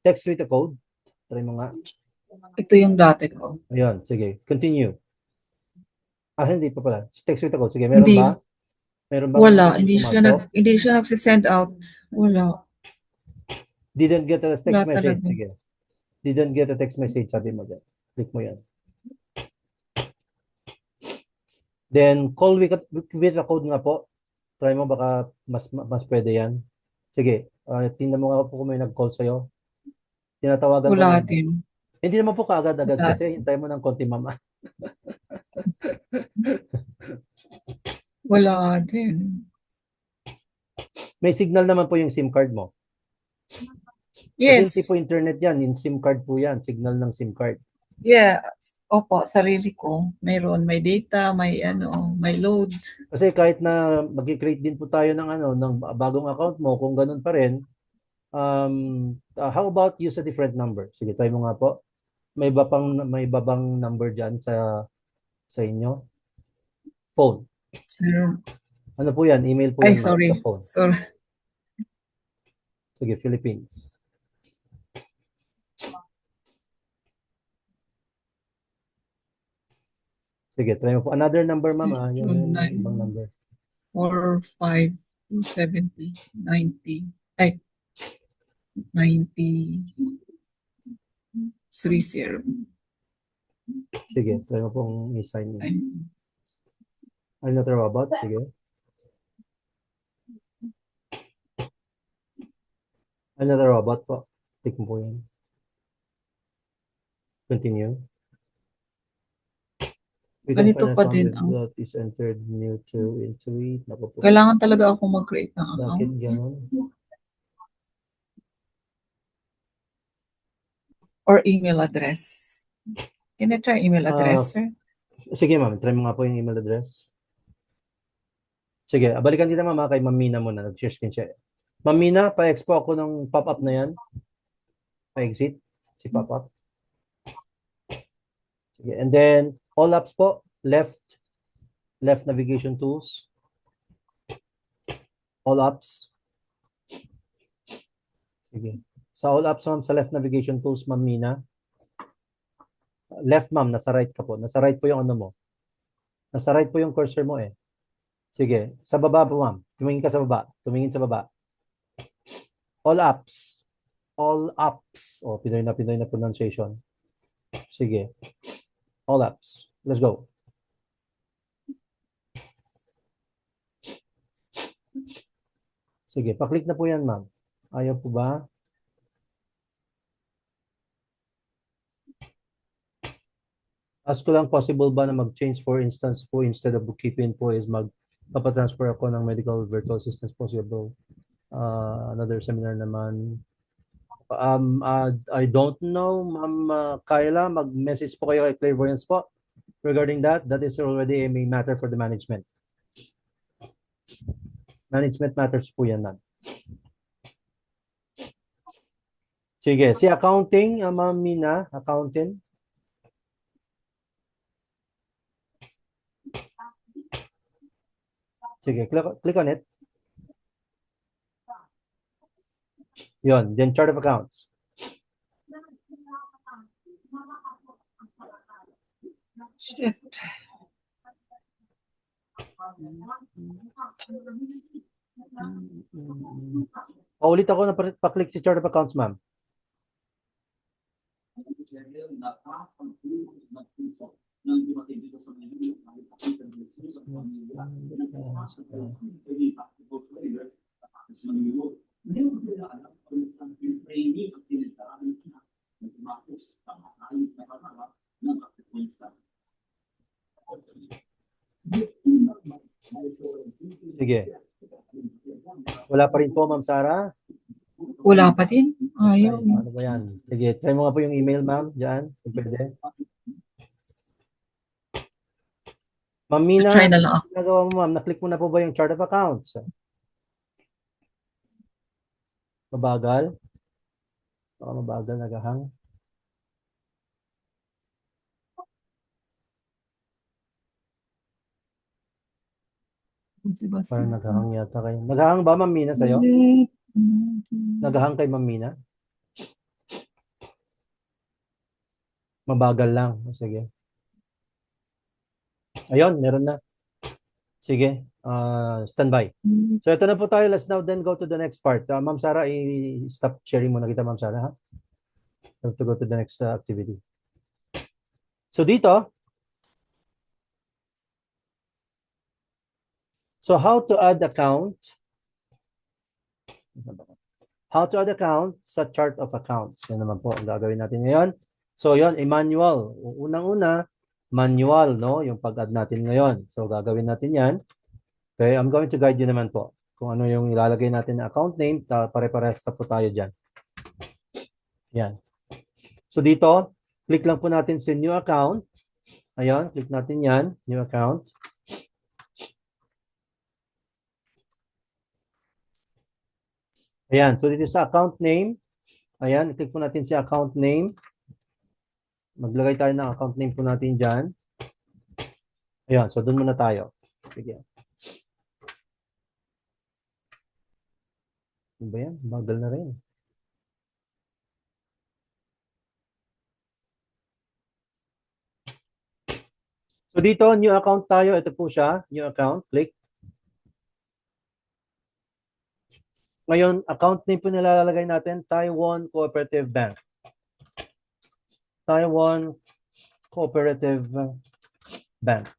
text with the code. Try mo nga. Ito yung dati ko. Ayun, sige. Continue. Hindi pa pala. Text with the code. Sige, meron Hindi. ba? Meron ba? Wala. Hindi siya nagsisend out. Wala. Didn't get a text Wala message. talaga. Sige. Didn't get a text message. Sabi mo dyan. Click mo yan. Then, call with the code nga po. Try mo baka mas pwede yan. Sige. Tingnan mo nga po kung may nag-call sa'yo. Tinatawagan ko Wala na. din. Hindi naman po kaagad-agad kasi hintay mo ng konti, mama. Wala din. May signal naman po yung SIM card mo. Yes. Kasi hindi po internet yan. Yung SIM card po yan. Signal ng SIM card. Yeah. Opo, sarili ko. Mayroon. May data, may load. Kasi kahit na mag-create din po tayo ng bagong account mo, kung ganun pa rin, how about use a different number? Sige, try mo nga po. May iba bang number dyan sa inyo? Phone. Sir. Ano po yan? Email po Ay, yan. sorry. Sa phone. Sorry. Sige, Philippines. Sige, try mo po. Another number, ma'am. Yung ibang number. 4, 5, 270, 90. Ay, 90, 30. Sige, try mo pong i-sign in. I'm not a robot. Sige. I'm not a robot po. Click mo po yan. Continue. Ganito pa din ang that is entered new to Intuit. kailangan talaga ako mag-create ng account. Bakit ganun? Or email address. Can I try email address, sir? Sige ma'am, try mo nga po yung email address. Sige, balikan kita ma'am kay Ma'am Mina muna. Nag-share screen siya. Ma'am Mina, pa-expo ako ng pop-up na yan. Pa-exit si pop-up. Sige, and then all apps po, left navigation tools. All apps. Sige. Sa all apps ma'am, sa left navigation tools, Ma'am Mina. Left ma'am, nasa right ka po. Nasa right po yung ano mo. Nasa right po yung cursor mo eh. Sige, sa baba po ma'am. Tumingin ka sa baba. Tumingin sa baba. All apps. All apps. Oh, Pinoy na pronunciation. Sige. All apps. Let's go. Sige, pa-click na po yan ma'am. Ayaw po ba? Ask ko lang, possible ba na mag-change for instance po instead of bookkeeping po is magpapatransfer ako ng medical virtual assistance possible. Another seminar naman. I don't know, Ma'am Kyla, mag-message po kayo kay Clairvoyance po regarding that. That is already a matter for the management. Management matters po yan, ma'am. Sige, si accounting, Ma'am Mina, accounting. Sige, click on it. Yun, then chart of accounts. Shit. Paulit ako na pa-click si chart of accounts, ma'am. Sige. Wala pa rin po, Ma'am Sara? Wala pa din. Ayaw. Ay, ano ba yan? Sige, try mo nga po yung email, ma'am. Diyan, kung pwede. Ma'am Mina, Try na lang ako. nagawa mo, ma'am? Na-click mo na po ba yung chart of accounts? Mabagal? Baka mabagal, nagahang. Parang naghahang yata kayo. Naghahang ba, Ma'am Mina, sa'yo? Naghahang kay Ma'am Mina? Mabagal lang. Sige. Ayun, meron na. Sige, standby. So ito na po tayo. Let's now then go to the next part. Ma'am Sara, i-stop sharing muna kita, Ma'am Sara. Ha? Have to go to the next activity. So dito, so how to add account? How to add account sa chart of accounts. Yan naman po ang gagawin natin ngayon. So yon, manual. Unang-una, manual, no? Yung pag-add natin ngayon. So gagawin natin yan. Okay, I'm going to guide you naman po kung ano yung ilalagay natin na account name. Pare-parehas na po tayo dyan. Yan. So dito, click lang po natin sa new account. Ayan, click natin yan, new account. Ayan, so dito sa account name, ayan, click po natin sa account name. Maglagay tayo ng account name po natin dyan. Ayan, so doon muna tayo. Sige. Ano ba yan? Bagal na rin. So dito, new account tayo. Ito po siya, new account. Click. Ngayon, account name po nilalagay natin, Taiwan Cooperative Bank. Taiwan Cooperative Bank.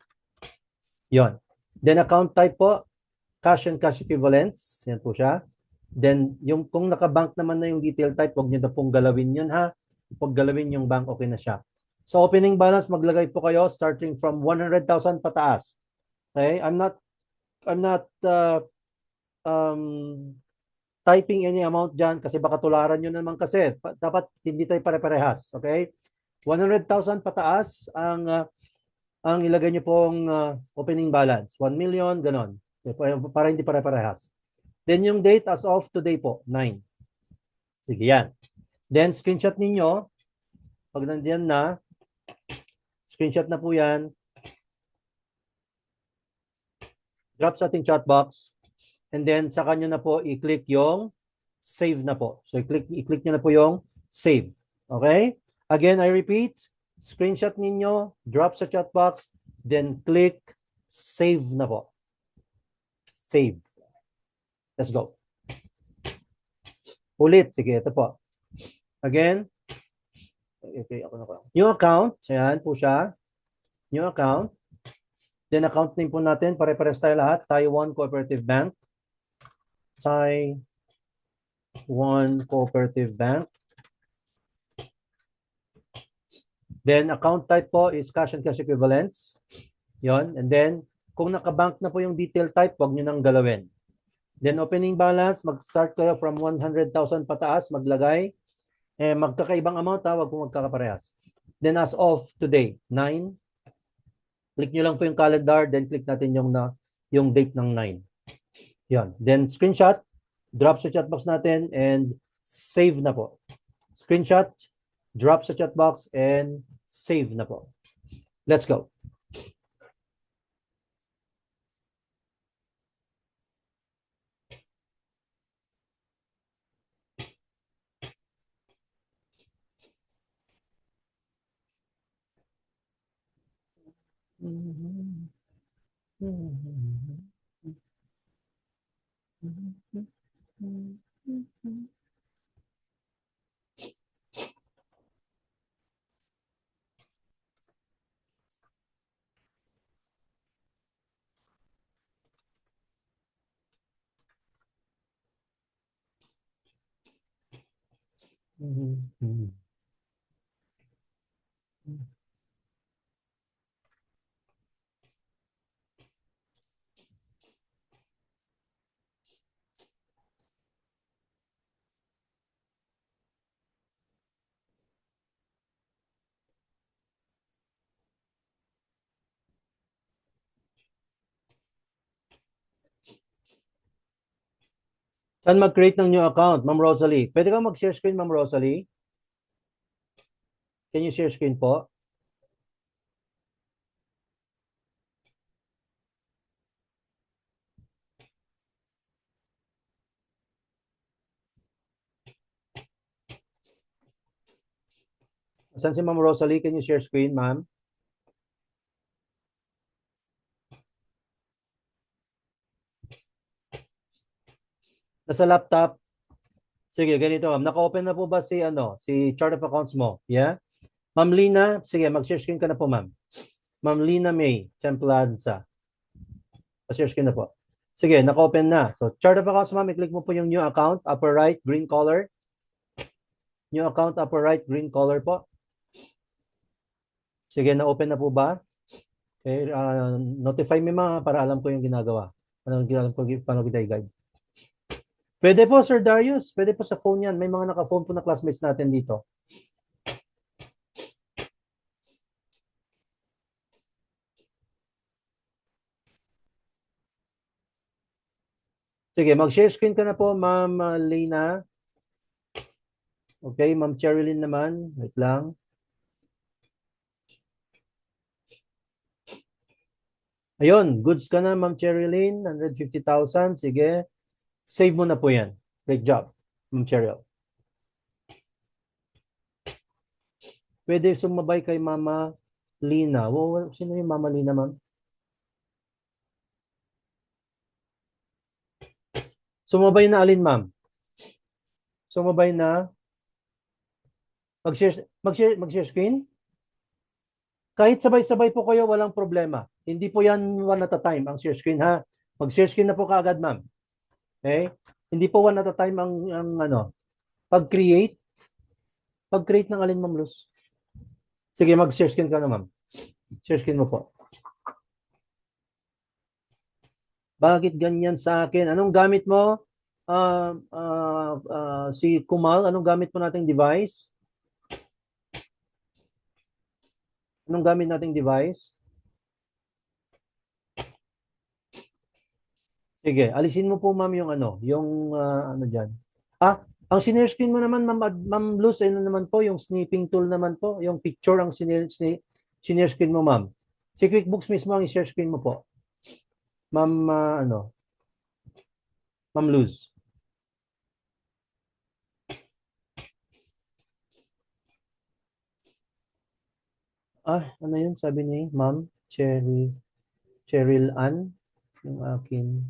Yon. Then account type po, cash and cash equivalents. Yan po siya. Then, yung kung naka-bank naman na yung detail type, huwag niyo na pong galawin yun ha. Pag galawin yung bank, okay na siya. So, opening balance, maglagay po kayo starting from 100,000 pataas. Okay? I'm not typing any amount dyan kasi baka tularan nyo naman kasi. Dapat hindi tayo pare-parehas. Okay? 100,000 pataas ang ilagay niyo pong opening balance. 1 million, ganon. Para hindi pare-parehas. Then yung date as of today po, 9. Sige, yan. Then screenshot ninyo. Pag nandiyan na, screenshot na po yan. Drop sa ating chat box. And then saka nyo na po i-click yung save na po. So i-click nyo na po yung save. Okay? Again, I repeat, screenshot ninyo, drop sa chat box, then click save na po. Save. Let's go. Ulit. Sige, ito po. Again. Okay, ako na ko. New account. So yan po siya. New account. Then account name po natin, pare-pares tayo lahat. Taiwan Cooperative Bank. Taiwan Cooperative Bank. Then account type po is cash and cash equivalents. Yon. And then kung naka-bank na po yung detail type, wag nyo nang galawin. Then opening balance, mag-start kayo from 100,000 pataas, maglagay. Magkakaibang amount, wag po magkakaparehas. Then as of today, 9. Click nyo lang po yung calendar, then click natin yung date ng 9. Yan. Then screenshot, drop sa chat box natin, and save na po. Screenshot, drop sa chat box, and save na po. Let's go. Saan mag-create ng new account, Ma'am Rosalie? Pwede kang mag-share screen, Ma'am Rosalie? Can you share screen po? Saan si Ma'am Rosalie? Can you share screen, ma'am? Nasa laptop. Sige, ganito, ma'am. Naka-open na po ba si chart of accounts mo? Yeah? Ma'am Lina, sige, mag-share screen ka na po, ma'am. Ma'am Lina May Templanza. Pa-share screen na po. Sige, naka-open na. So, chart of accounts, ma'am, i-click mo po yung new account, upper right, green color. New account, upper right, green color po. Sige, na-open na po ba? Okay, notify me mga para alam ko yung ginagawa. Paano guide. Pwede po, Sir Darius. Pwede po sa phone yan. May mga naka-phone po na classmates natin dito. Sige, mag-share screen ka na po, Ma'am Lena. Okay, Ma'am Cherilyn naman. Wait lang. Ayun, goods ka na, Ma'am Cherilyn. 150,000. Sige. Save mo na po yan. Great job, Ma'am Cheryl. Pwede sumabay kay Mama Lina. Wow, sino yung Mama Lina, ma'am? Sumabay na alin, ma'am? Sumabay na mag-share screen? Kahit sabay-sabay po kayo, walang problema. Hindi po yan one at a time ang share screen, ha? Mag-share screen na po kaagad, ma'am. Okay? Hindi po one at a time ang pag-create ng alin, ma'am Luz. Sige, mag-share screen ka na, ma'am. Share screen mo po. Bakit ganyan sa akin? Anong gamit mo? Si Kumal, anong gamit mo nating device? Anong gamit nating device? Sige, alisin mo po ma'am yung ano, yung ano diyan. Ang sinare screen mo naman Ma'am Luz, ano naman po yung snipping tool naman po, yung picture ang sinare screen mo ma'am. Si QuickBooks mismo ang share screen mo po. Ma'am ano, Ma'am Luz. Ano yun sabi ni Ma'am Cheryl Ann yung akin.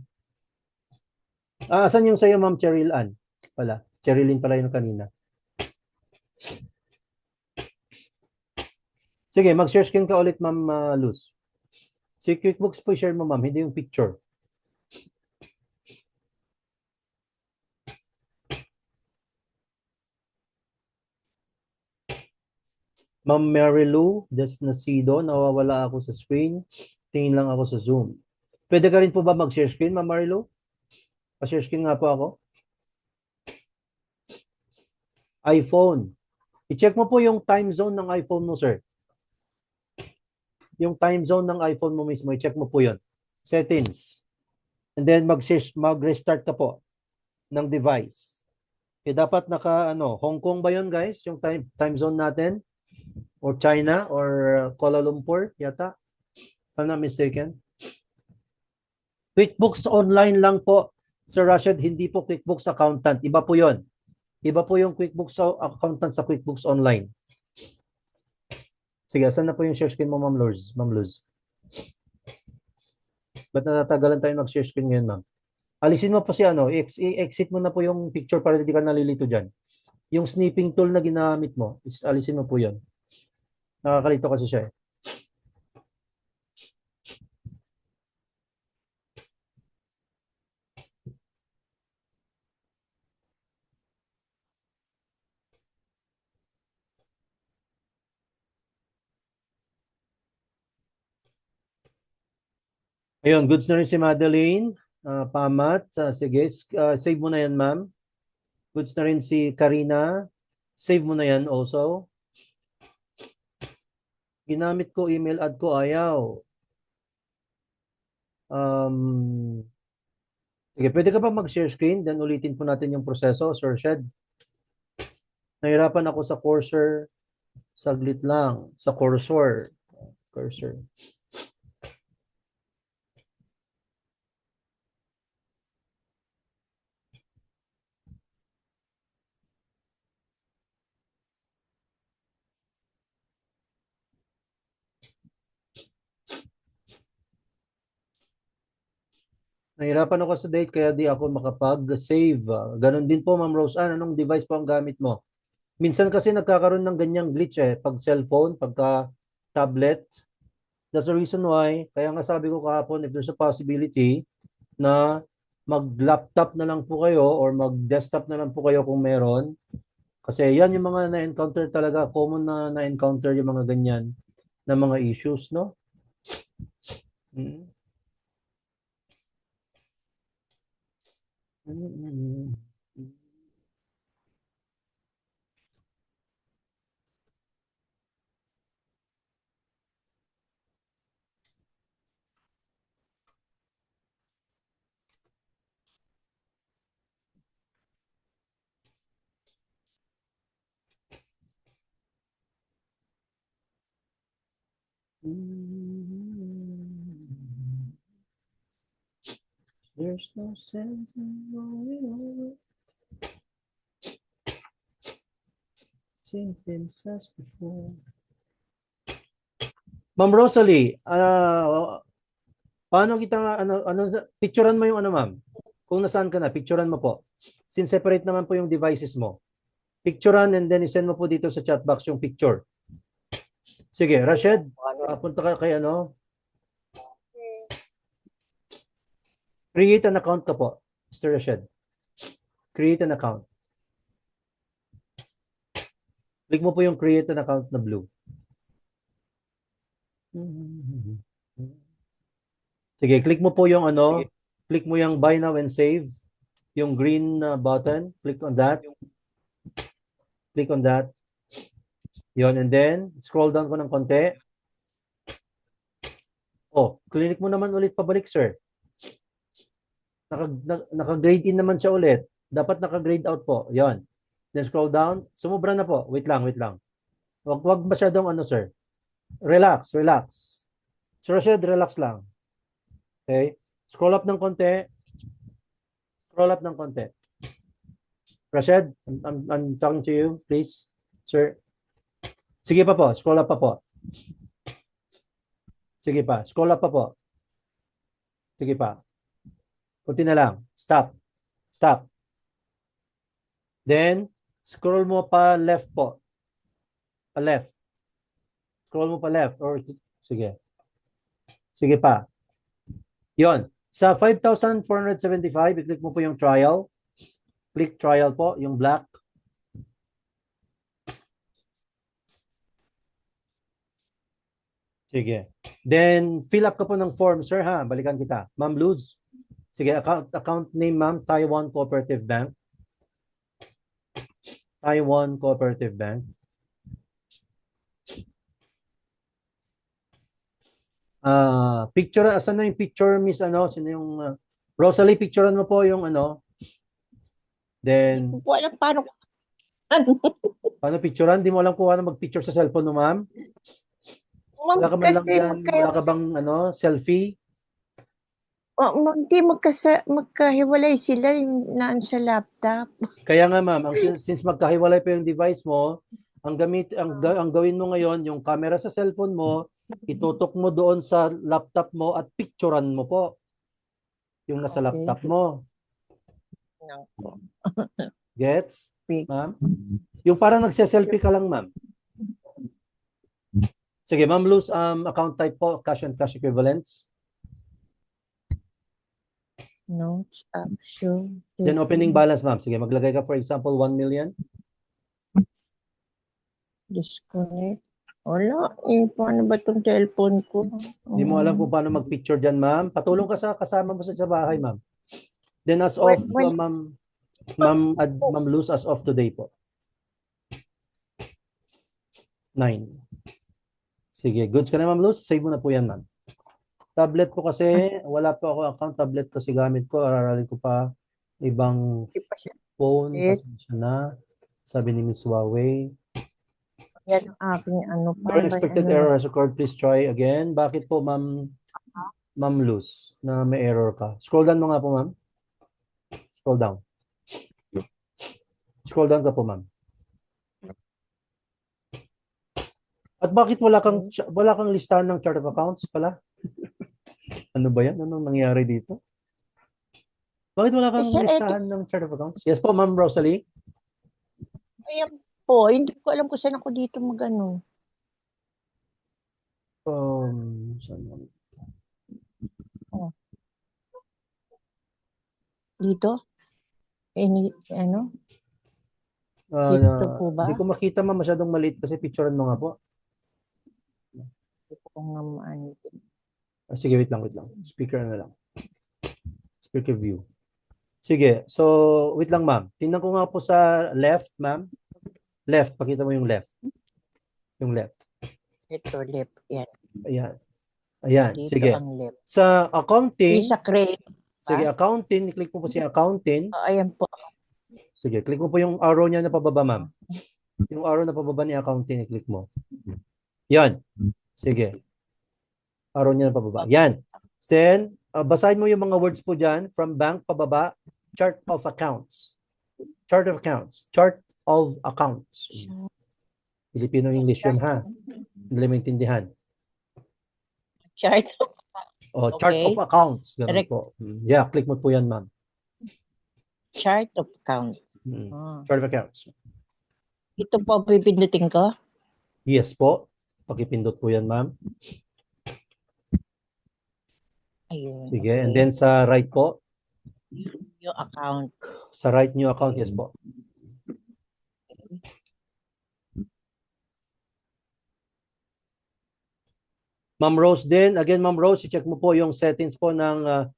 Asan yung sa'yo Ma'am Cheryl Ann? Pala, Cherilyn pala yung kanina. Sige, mag-share screen ka ulit Ma'am Luz. Si QuickBooks po share mo ma'am, hindi yung picture. Ma'am Mary Lou Desnacido, nawawala ako sa screen. Tingin lang ako sa Zoom. Pwede ka rin po ba mag-share screen, Ma'am Mary Lou? Pa-share screen nga po ako. iPhone. I-check mo po yung time zone ng iPhone mo, sir. Yung time zone ng iPhone mo mismo, i-check mo po yun. Settings. And then mag-restart ka po ng device. Dapat Hong Kong ba yun, guys? Yung time zone natin? Or China? Or Kuala Lumpur, yata? If I'm not mistaken. QuickBooks Online lang po, Sir Rashid, hindi po QuickBooks Accountant. Iba po yon. Iba po yung QuickBooks Accountant sa QuickBooks Online. Sige, saan na po yung share screen mo, Ma'am Luz? Ma'am Luz. Ba't natatagalan tayo mag-share screen ngayon, ma'am? Alisin mo po si i-exit mo na po yung picture para hindi ka nalilito dyan. Yung snipping tool na ginamit mo, alisin mo po yun. Nakakalito kasi siya eh. Ayun, goods na rin si Madeline. Pamat. Sige, save mo na yan, ma'am. Goods na rin si Karina. Save mo na yan also. Ginamit ko, email ad ko, ayaw. Sige, pwede ka pa mag-share screen? Then ulitin po natin yung proseso, Sir Shed. Nahirapan ako sa cursor. Saglit lang. Sa cursor. Cursor. Nahirapan ako sa date kaya di ako makapag-save. Ganon din po, Ma'am Rose Ann. Anong device po ang gamit mo? Minsan kasi nagkakaroon ng ganyang glitch eh. Pag cellphone, pagka tablet. That's the reason why. Kaya nga sabi ko kahapon, if there's a possibility na mag-laptop na lang po kayo or mag-desktop na lang po kayo kung meron. Kasi yan yung mga na-encounter talaga. Common na na-encounter yung mga ganyan na mga issues, no? Mm. Mm. There's no sense in going over. Same things as before. Ma'am Rosalie, paano kita, picturean mo yung ma'am? Kung nasaan ka na, picturean mo po. Since separate naman po yung devices mo. Picturean and then isend mo po dito sa chat box yung picture. Sige, Rashid, punta ka kay create an account ka po, Mr. Rashid. Create an account. Click mo po yung create an account na blue. Sige, click mo po yung click mo yung buy now and save, yung green button, click on that. Click on that. Yon, and then scroll down ko ng konti. Oh, clinic mo naman ulit pabalik, sir. Naka-grade in naman siya ulit. Dapat naka-grade out po. Yon. Then scroll down. Sumubra na po. Wait lang, wait lang. Wag masyadong ano, sir. Relax, relax. Sir Rashid, relax lang. Okay? Scroll up ng konti. Scroll up ng konti. Rashid, I'm talking to you, please. Sir. Sige pa po. Scroll up pa po. Sige pa. Scroll up pa po. Sige pa. Kunti na lang. Stop. Stop. Then, scroll mo pa left po. Pa left. Scroll mo pa left. Or, sige. Sige pa. Yon. Sa 5,475, i-click mo po yung trial. Click trial po, yung black. Sige. Then, fill up ka po ng form, sir, ha? Balikan kita. Ma'am Luz. Sige, account name, ma'am, Taiwan Cooperative Bank. Taiwan Cooperative Bank. Picture, asan na yung picture, Miss, ano? Sino yung, Rosalie, picturean mo po yung, ano? Then, Wala paano. paano picturean? Di mo alam kung ano mag-picture sa cellphone mo, ma'am? Ma'am, Wala ka man lang kasi dyan, wala ka bang, ano, selfie? hindi magkahiwalay sila yung naan sa laptop. Kaya nga, ma'am, since magkahiwalay pa yung device mo, ang gawin mo ngayon, yung camera sa cellphone mo, itutok mo doon sa laptop mo at picturean mo po yung nasa Okay. laptop mo. Gets? Big. Ma'am? Yung parang nagse-selfie ka lang, ma'am. Sige, ma'am Luz, account type po, cash and cash equivalents. Notes, action. Then opening balance, ma'am. Sige, maglagay ka for example 1 million. Disconnect. Wala. Paano ba itong cellphone ko? Hindi mo alam kung paano mag-picture dyan, ma'am. Patulong ka sa kasama mo sa bahay, ma'am. Then as of, Ma'am Luz, as of today po. 9. Sige, goods ka na, Ma'am Luz. Save mo na po yan, ma'am. Tablet ko kasi, wala pa ako account. Tablet kasi gamit ko. Araralin ko pa ibang phone. Pasensya na. Sabi ni Miss Huawei. Yan ang aking ano pa. Current expected error has occurred. Please try again. Bakit po, Ma'am Luz, na may error ka? Scroll down mo nga po, ma'am. Scroll down. Scroll down ka po, ma'am. At bakit wala kang listahan ng chart of accounts pala? Ano ba yan? Anong nangyari dito? Bakit wala kang listahan ng chart of accounts? Yes po, Ma'am Rosalie. Ayan po. Hindi ko alam kung saan ako dito magano. Saan? Dito? Ano? Dito po ba? Hindi ko makita, ma'am. Masyadong maliit kasi picturean mo nga po. Hindi ko nga maano. Sige, wait lang. Speaker na lang. Speaker view. Sige, so wait lang, ma'am. Tingnan ko nga po sa left, ma'am. Left, pakita mo yung left. Yung left. Ito, left. Yan. Ayan, Dito sige. ang left. Sa accounting, Isa create. sige, accounting, click mo po si accounting. Ayan po. Sige, click mo po yung arrow niya na pababa, ma'am. Yung arrow na pababa ni accounting, click mo. Yan. Sige. Arrow niya na pababa. Yan. Then, basahin mo yung mga words po dyan. From bank pababa, chart of accounts. Chart of accounts. Chart of accounts. Filipino English yun, ha? Hindi maintindihan. Chart. Oh, chart of accounts. Ganun po. Yeah, click mo po yan, ma'am. Chart of account. Chart of accounts. Ito po pipindutin ko? Yes po. Pakipindot po yan, ma'am. Ayun. Sige, okay. And then sa right po? New account. Sa right, new account, yes po. Ma'am Rose din. Again, Ma'am Rose, i-check mo po yung settings po ng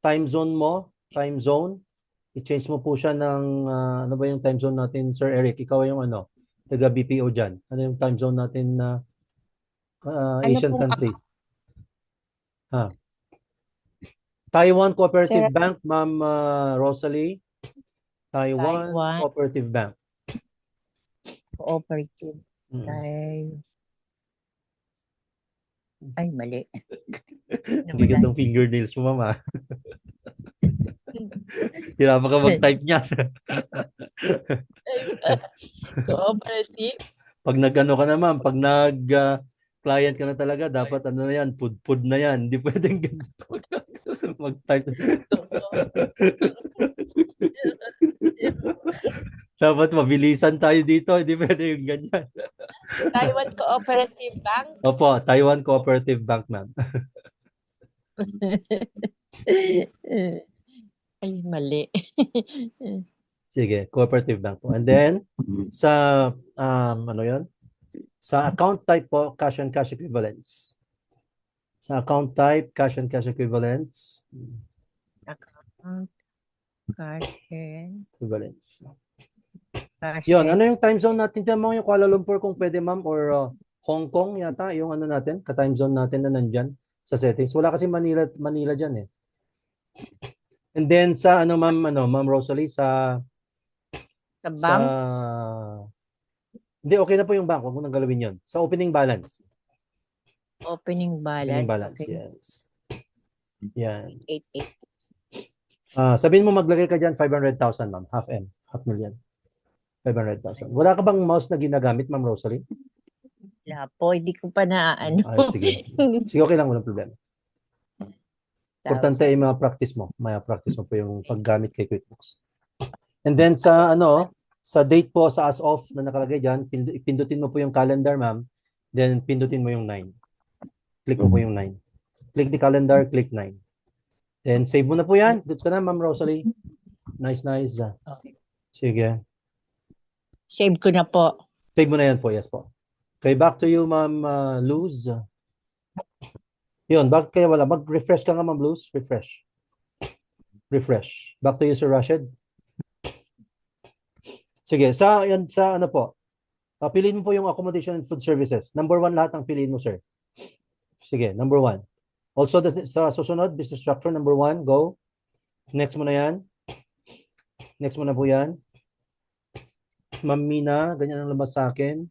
time zone mo. Time zone. I-change mo po siya ng, ano ba yung time zone natin, Sir Eric? Ikaw yung ano, taga BPO dyan. Ano yung time zone natin na Asian countries? Taiwan Cooperative Sir, Bank, Ma'am Rosalie. Taiwan Taiwan Cooperative Bank. Cooperative. Mm. Ay, mali. Ang gigit ng fingernails mo, mama. Hirapan ka mag-type niya. Cooperative. Pag nag-ano ka na, ma'am, pag nag-client ka na talaga, dapat ano na yan, pud-pud na yan. Hindi pwedeng ganun. Mag-type. Dapat mabilisan tayo dito, hindi pwede yung ganyan. Taiwan Cooperative Bank. Opo, Taiwan Cooperative Bank, ma'am. Ay, mali. Sige, Cooperative Bank po. And then, sa, ano yon? Sa account type po, cash and cash equivalents. Sa account type, cash and cash equivalents. Account, cash and Equivalents. cash Yon, ano and yung time zone natin? Tingnan mo yung Kuala Lumpur kung pwede, ma'am, or Hong Kong yata, yung ano natin, ka-time zone natin na nandyan sa settings. Wala kasi Manila dyan eh. And then sa ano, ma'am Rosalie, sa sa bank. hindi, okay na po yung bank. Huwag mo nang galawin yun. Sa opening balance. Opening Opening balance. balance, Okay. yes. Yan. 88. Sabihin mo maglagay ka dyan 500,000, ma'am. Half million. 500,000. Wala ka bang mouse na ginagamit, ma'am Rosalie? Wala po, hindi ko pa na ano. Ay, sige. Sige, okay lang. Walang problema. Importante ay mga practice mo. May practice mo po yung paggamit kay QuickBooks. And then sa sa date po, sa as of na nakalagay dyan, pindutin mo po yung calendar, ma'am. Then pindutin mo yung 9. Click mo po yung 9. Click the calendar, click 9. Then save mo na po yan. Goods ka na, ma'am Rosalie. Nice. Sige. Save ko na po. Save mo na yan po. Yes po. Okay, back to you, ma'am Luz. Yun, bakit kaya wala? Mag-refresh ka nga, ma'am Luz. Refresh. Back to you, Sir Rashid. Sige, sa ano po? Piliin mo po yung accommodation and food services. Number 1 lahat ang piliin mo, sir. Sige, number 1. Also, sa susunod, business structure, number 1, go. Next mo na yan. Next mo na po yan. Ma'am Mina, ganyan ang labas sa akin.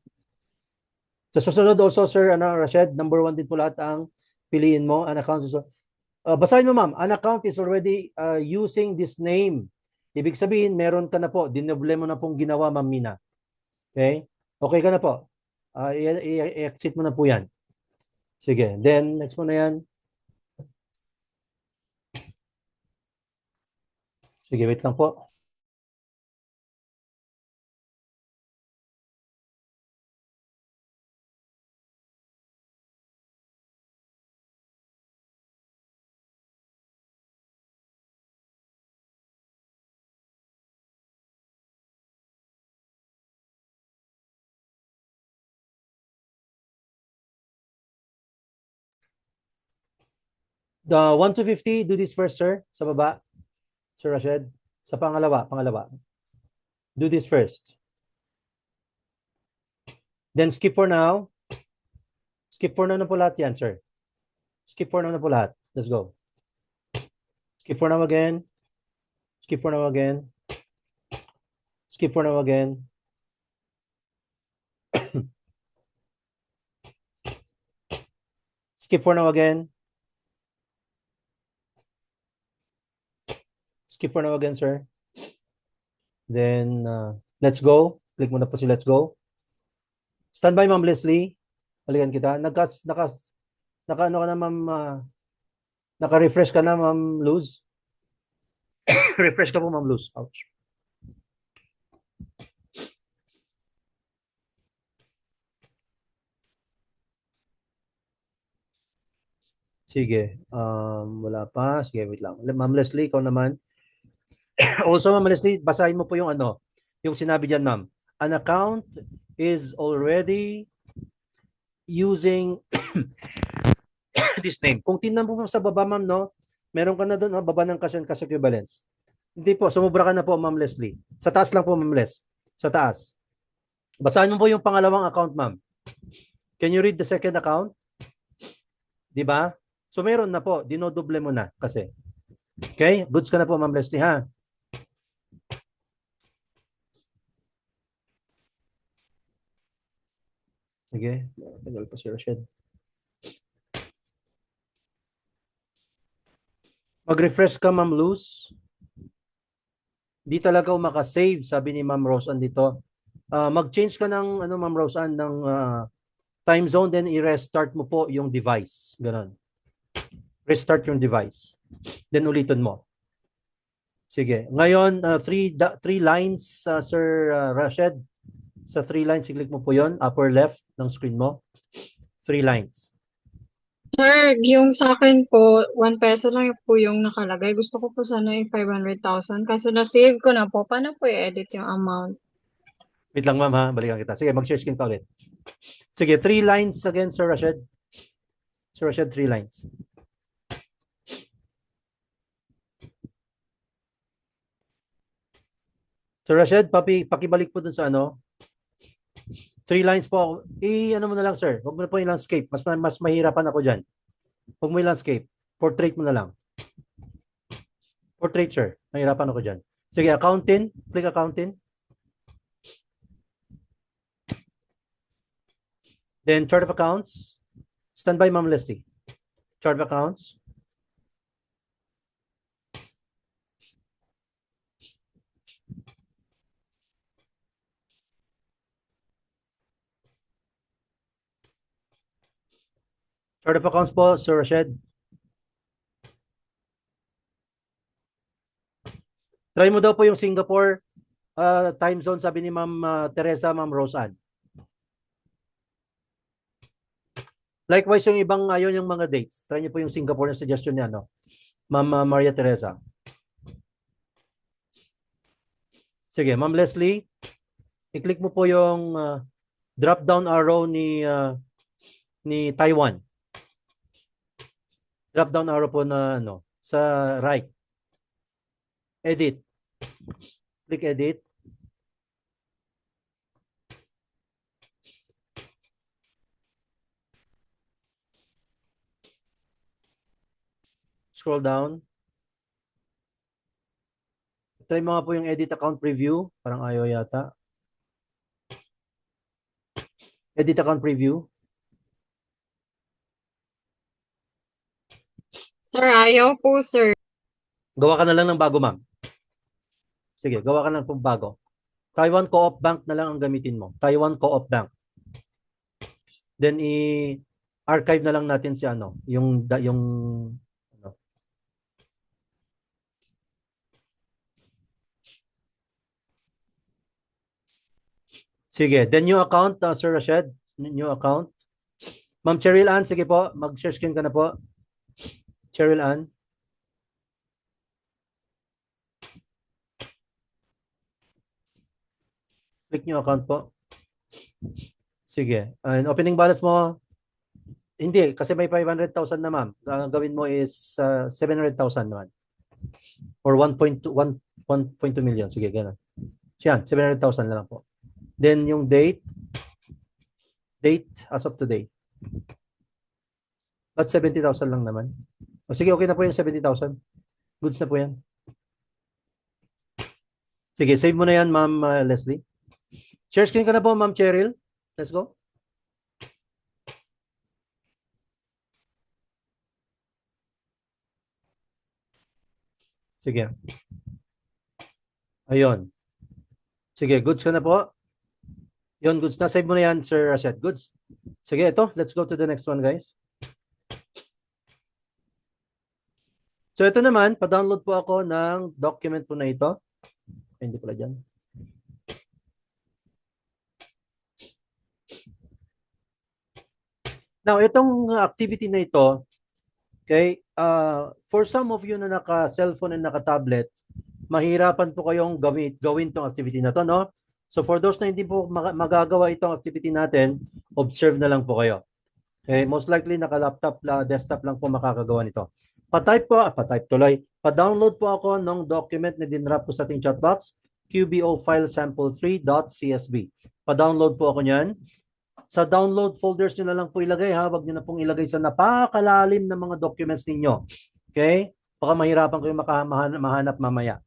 Sa susunod also, sir, Rashid, number 1 din po lahat ang piliin mo. An account is, basahin mo, ma'am. An account is already using this name. Ibig sabihin, meron ka na po. Dinoble mo na pong ginawa, ma'am Mina. Okay? Okay ka na po. I-exit mo na po yan. Sige. Then, next mo na yan. Sige, wait lang po. The 1 to 50, do this first, sir. Sa baba. Sir Rashid. Sa pangalawa. Do this first. Then skip for now. Skip for now na po lahat yan, sir. Skip for now na po lahat. Let's go. Skip for now again. Skip for now again. Skip for now again. Skip for now again. Skip for now again, sir. Then, let's go. Click mo na po si let's go. Stand by, Ma'am Leslie. Halikan kita. Naka-ano ka na, Ma'am, naka-refresh ka na, Ma'am Luz. Refresh ka po, Ma'am Luz. Ouch. Sige. Wala pa. Sige, wait lang. Ma'am Leslie, ikaw naman. Also, Ma'am Leslie, basahin mo po yung yung sinabi dyan, ma'am. An account is already using this name. Kung tingnan mo sa baba, ma'am, no? Meron ka na doon, baba ng cash and cash equivalents. Hindi po, sumubra ka na po, Ma'am Leslie. Sa taas lang po, Ma'am Les. Sa taas. Basahin mo po yung pangalawang account, ma'am. Can you read the second account? Di ba? So meron na po, dinodoble mo na kasi. Okay? Goods ka na po, Ma'am Leslie, ha? Sige. Tagal pa si Rashid. Mag-refresh ka, Ma'am Luz. Di talaga ako makasave, sabi ni Ma'am Roseanne dito. Mag-change ka ng, ano, Ma'am Roseanne, ng time zone, then i-restart mo po yung device. Ganon. Restart yung device. Then ulitin mo. Sige. Ngayon, three lines, Sir Rashid. Sa 3 lines, i-click mo po yon, upper left ng screen mo. 3 lines. Sir, yung sa akin po, 1 peso lang po yung nakalagay. Gusto ko po sana yung 500,000 kasi na-save ko na po. Paano po i-edit yung amount? Wait lang, ma'am, ha? Balikan kita. Sige, mag-share screen ka ulit. Sige, 3 lines again, Sir Rashid. Sir Rashid, 3 lines. Sir Rashid, pakibalik po dun sa ano. 3 lines po. Ano mo na lang, sir. Huwag mo na po yung landscape. Mas mahirapan ako dyan. Huwag mo yung landscape. Portrait mo na lang. Portrait, sir. Mahirapan ako dyan. Sige, accounting. Click accounting. Then chart of accounts. Stand by, Ma'am Leslie. Chart of accounts. Chart of accounts po, Sir Rashid. Try mo daw po yung Singapore time zone, sabi ni Ma'am Teresa, Ma'am Roseanne. Likewise, yung ibang ayon yung mga dates. Try niyo po yung Singapore na suggestion niya, no? Ma'am Maria Teresa. Sige, Ma'am Leslie, i-click mo po yung drop-down arrow ni Taiwan. Drop-down arrow po na ano, sa right. Edit. Click edit. Scroll down. Try mo nga po yung edit account preview. Parang ayaw yata. Edit account preview. Sir, ayaw po, sir. Gawa ka na lang ng bago, ma'am. Sige, gawa ka na lang ng bago. Taiwan Co-op Bank na lang ang gamitin mo. Taiwan Co-op Bank. Then i-archive na lang natin si ano, yung ano. Sige, then new account, Sir Rashid, new account. Ma'am Cheryl Ann, sige po, mag-share screen ka na po. Cheryl Ann. Click new account po. Sige. And opening balance mo, hindi, kasi may 500,000 na, ma'am. Ang gawin mo is 700,000 naman. Or 1.2 million. Sige, ganun. So yan, 700,000 na lang po. Then yung date as of today. At 70,000 lang naman. O sige, okay na po yung 70,000. Goods na po yan. Sige, save mo na yan, Ma'am Leslie. Share screen ka na po, Ma'am Cheryl. Let's go. Sige. Ayun. Sige, goods ka na po. Yun, goods na. Save mo na yan, Sir Rashid. Goods. Sige, ito. Let's go to the next one, guys. So, ito naman, pa-download po ako ng document po na ito. Ay, hindi pala dyan. Now, itong activity na ito, okay, for some of you na naka-cellphone and naka-tablet, mahirapan po kayong gawin itong activity na to, no? So, for those na hindi po magagawa itong activity natin, observe na lang po kayo. Okay, most likely naka-laptop, desktop lang po makakagawa nito. Pa-type tuloy. Pa-download po ako ng document na dinrap po sa ating chat box, QBO file sample3.csv. Pa-download po ako niyan. Sa download folders nyo na lang po ilagay ha. Huwag nyo na pong ilagay sa napakalalim na mga documents ninyo. Okay? Baka mahirapan kayo mahanap mamaya.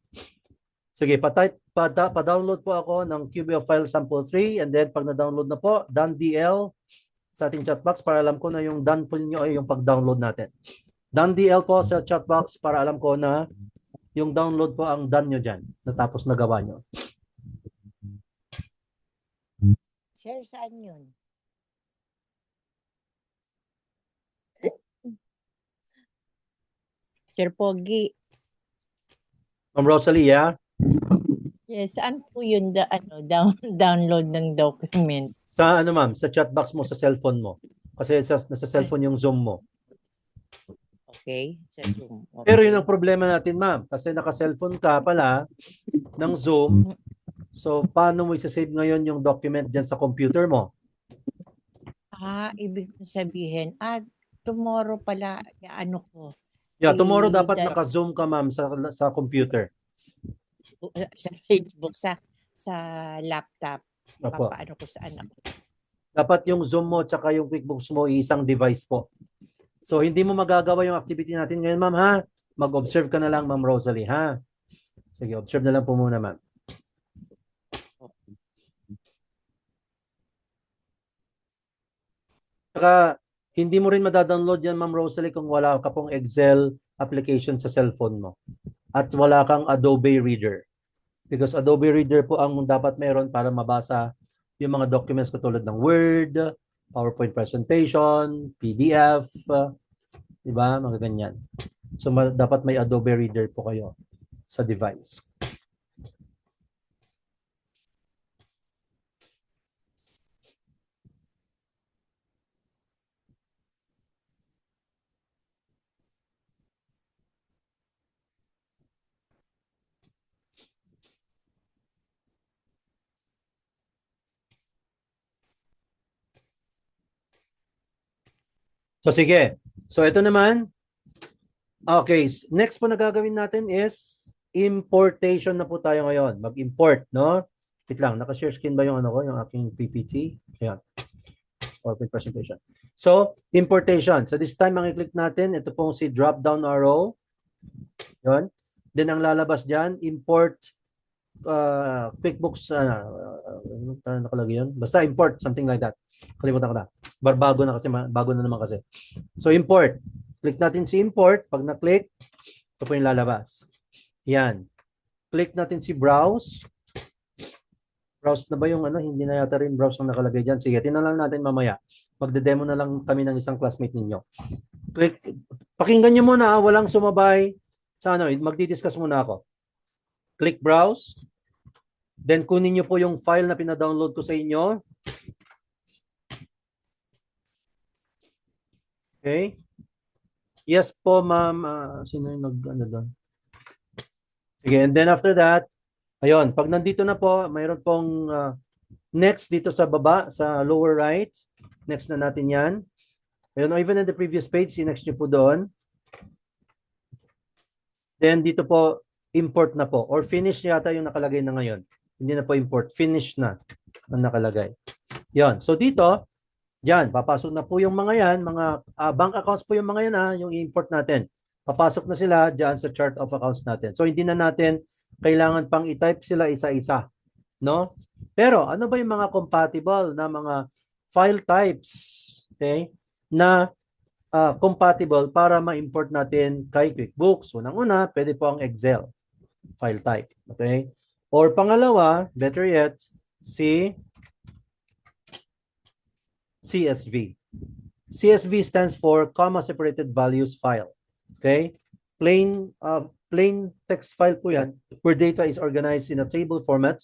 Sige, pa-download po ako ng QBO file sample 3 and then pag na-download na po, done DL sa ating chat box para alam ko na yung done po niyo ay yung pag-download natin. Done DL po sa chat box para alam ko na yung download po ang done nyo dyan. Natapos na gawa nyo. Sir, saan yun? Sir Pogi. Ma'am Rosalie, yeah? Yes, saan po yun download ng document? Sa ano ma'am? Sa chat box mo, sa cellphone mo. Kasi nasa cellphone yung Zoom mo. Okay, sa Zoom. Okay. Pero yun ang problema natin ma'am. Kasi naka-cellphone ka pala ng Zoom. So, paano mo isa-save ngayon yung document dyan sa computer mo? Ibig sabihin, tomorrow pala, ano ko, Yeah, tomorrow dapat that- naka-Zoom ka ma'am sa computer. sa Facebook, sa laptop, Opo. papaano ko sa anak ko. Dapat yung Zoom mo tsaka yung QuickBooks mo isang device po. So, hindi mo magagawa yung activity natin ngayon ma'am ha? Mag-observe ka na lang ma'am Rosalie ha? Sige, observe na lang po muna ma'am. Saka, hindi mo rin madadownload yan, Ma'am Rosalie, kung wala ka pong Excel application sa cellphone mo. At wala kang Adobe Reader. Because Adobe Reader po ang dapat meron para mabasa yung mga documents katulad ng Word, PowerPoint presentation, PDF, di ba? Mga ganyan. So, dapat may Adobe Reader po kayo sa device. So sige. So ito naman. Okay, next po na gagawin natin is importation na po tayo ngayon. Mag-import, no? Wait lang, naka-share screen ba yung ano ko, yung aking PPT? Ayan. PowerPoint presentation. So, importation. So this time, mag-click natin. Ito pong si drop down arrow. Yun. Then ang lalabas dyan, import QuickBooks. Nakalagay yun? Basta import, something like that. Kalimutan ko na. Bago na kasi, bago na naman kasi. So import. Click natin si import. Pag na-click, ito po yung lalabas. Yan. Click natin si browse. Browse na ba yung ano? Hindi na yata rin browse ang nakalagay dyan. Sige, tinan lang natin mamaya. Magde-demo na lang kami ng isang classmate ninyo. Click. Pakinggan nyo muna. Walang sumabay. Sa ano, magdi-discuss muna ako. Click browse. Then kunin nyo po yung file na pina-download ko sa inyo. Okay. Yes po, ma'am. Sino yung nag-ano doon? Sige, and then after that, ayun, pag nandito na po, mayroon pong next dito sa baba, sa lower right. Next na natin yan. Ayun, even in the previous page, next nyo po doon. Then dito po, import na po. Or finish yata yung nakalagay na ngayon. Hindi na po import. Finish na ang nakalagay. Yan. So dito, yan, papasok na po yung mga yan, mga bank accounts po yung mga yan yung i-import natin. Papasok na sila dyan sa chart of accounts natin. So hindi na natin kailangan pang i-type sila isa-isa, no? Pero ano ba yung mga compatible na mga file types, okay? Na compatible para ma-import natin kay QuickBooks. Unang-una, pwede po ang Excel file type, okay? Or pangalawa, better yet, CSV. CSV stands for comma separated values file. Okay? Plain text file po yan where data is organized in a table format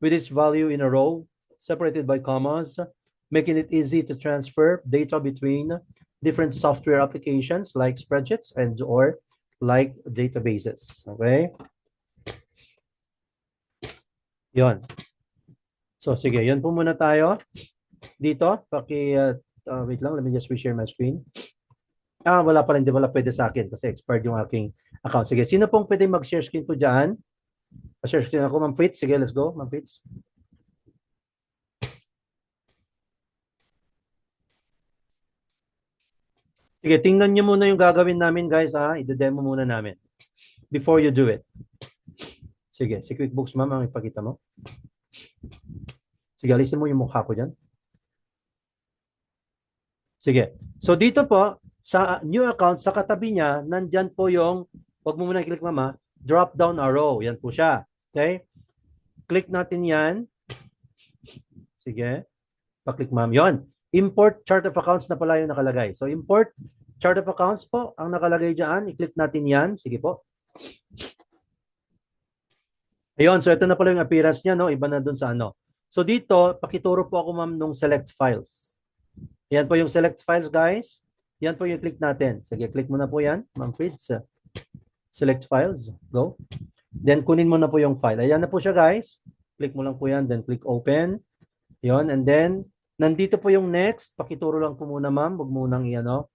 with its value in a row separated by commas, making it easy to transfer data between different software applications like spreadsheets and or like databases. Okay? Yon. So sige, yun po muna tayo. Dito, wait lang, let me just reshare my screen. Wala pa rin, di wala pwede sa akin kasi expired yung aking account. Sige, sino pong pwede mag-share screen po dyan? Share screen ako, Ma'am Fitz. Sige, let's go, Ma'am Fitz. Sige, tingnan nyo muna yung gagawin namin, guys, ha? I-demo muna namin before you do it. Sige, si QuickBooks, ma'am, ang ipakita mo. Sige, alisin mo yung mukha ko dyan. Sige. So, dito po, sa new account, sa katabi niya, nandyan po yung, wag mo muna i-click, mama, drop down arrow. Yan po siya. Okay? Click natin yan. Sige. Pa-click, ma'am. Yon. Import chart of accounts na pala yung nakalagay. So, import chart of accounts po ang nakalagay dyan. I-click natin yan. Sige po. Ayun. So, ito na pala yung appearance niya, no? Iba na dun sa ano. So, dito, pakituro po ako, ma'am, nung select files. Yan po yung select files, guys. Yan po yung click natin. Sige, click mo na po yan, ma'am Fritz. Select files. Go. Then, kunin mo na po yung file. Ayan na po siya, guys. Click mo lang po yan. Then, click open. Yon. And then, nandito po yung next. Pakituro lang po muna, ma'am. Huwag munang iyan, no?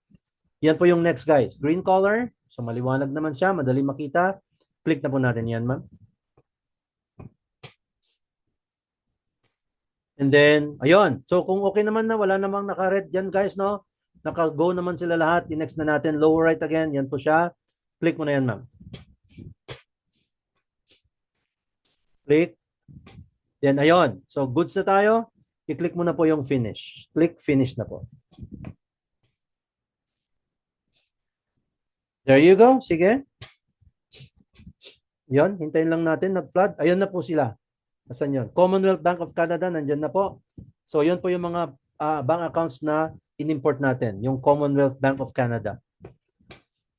Yan po yung next, guys. Green color. So, maliwanag naman siya. Madali makita. Click na po natin yan, ma'am. And then, ayun. So, kung okay naman na, wala namang naka-red dyan, guys, no? Naka-go naman sila lahat. I-next na natin. Lower right again. Yan po siya. Click mo na yan, ma'am. Click. Then, ayun. So, goods na tayo. I-click mo na po yung finish. Click finish na po. There you go. Sige. Yun. Hintayin lang natin. Nag-flood. Ayun na po sila. Asan yun? Commonwealth Bank of Canada. Nandyan na po. So, yun po yung mga bank accounts na in-import natin. Yung Commonwealth Bank of Canada.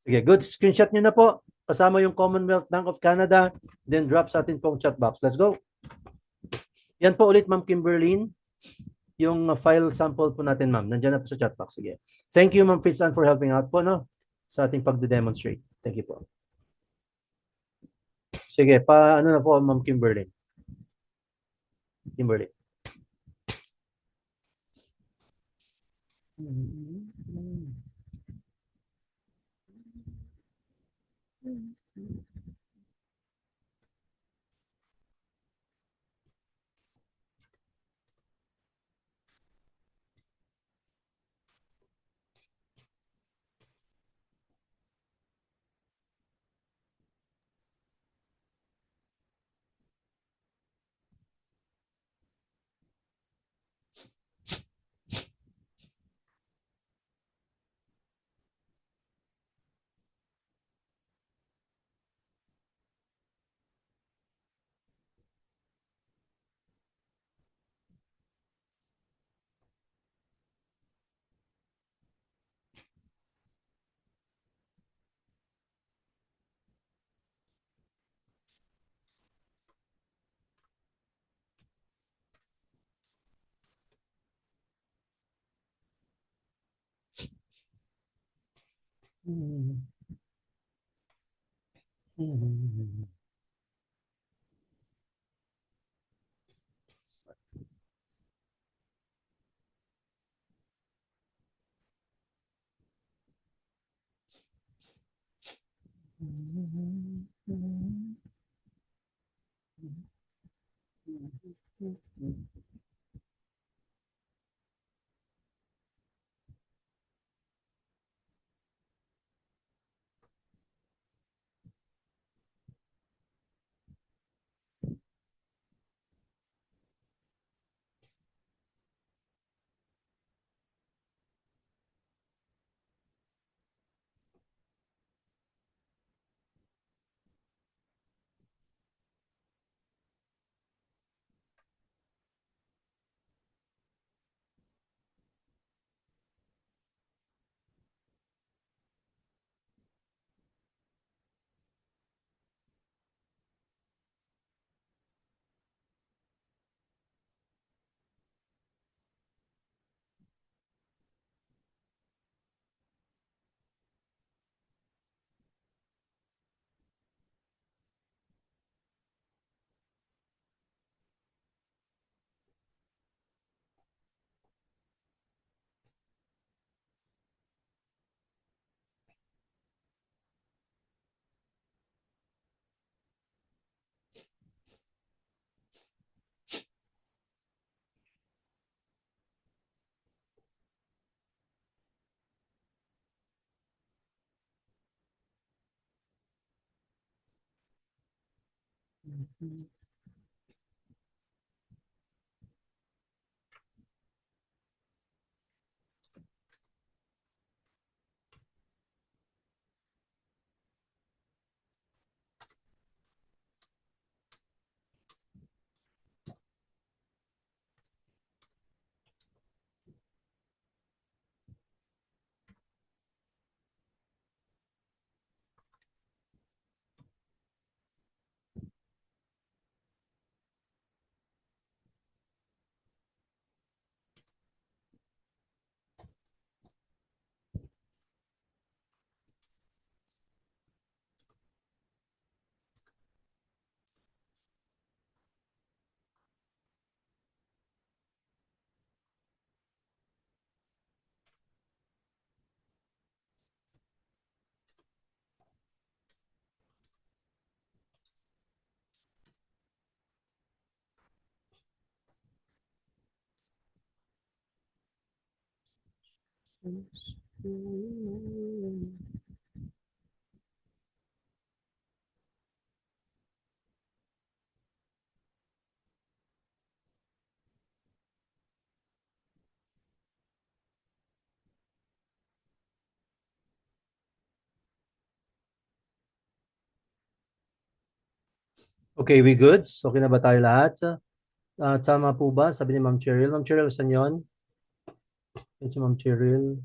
Sige. Good. Screenshot nyo na po. Kasama yung Commonwealth Bank of Canada. Then drop sa atin pong chat box. Let's go. Yan po ulit, Ma'am Kimberlyn. Yung file sample po natin, ma'am. Nandiyan na po sa chat box. Sige. Thank you, Ma'am Fritz, for helping out po, no? Sa ating pagde-demonstrate. Thank you po. Sige, ano na po, Ma'am Kimberly. Kimberly. Okay, we good? Okay na ba tayo lahat? Tama po ba? Sabi ni Ma'am Cheryl. Ma'am Cheryl, saan yun? Yan si Ma'am Cheryl.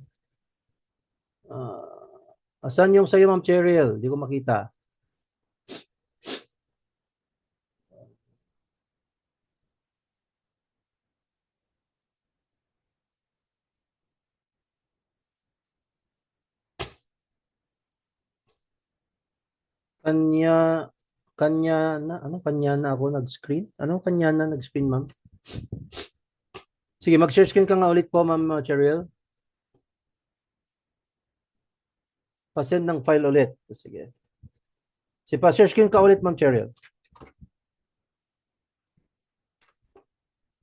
Saan yung sa'yo, Ma'am Cheryl? Hindi ko makita. Kanya, kanya na ako nag-screen? Ano kanya na nag-screen, Ma'am? Sige, mag-share screen ka nga ulit po, Ma'am Cheryl. Pa-send ng file ulit. Sige. Sige, pa-share screen ka ulit, Ma'am Cheryl.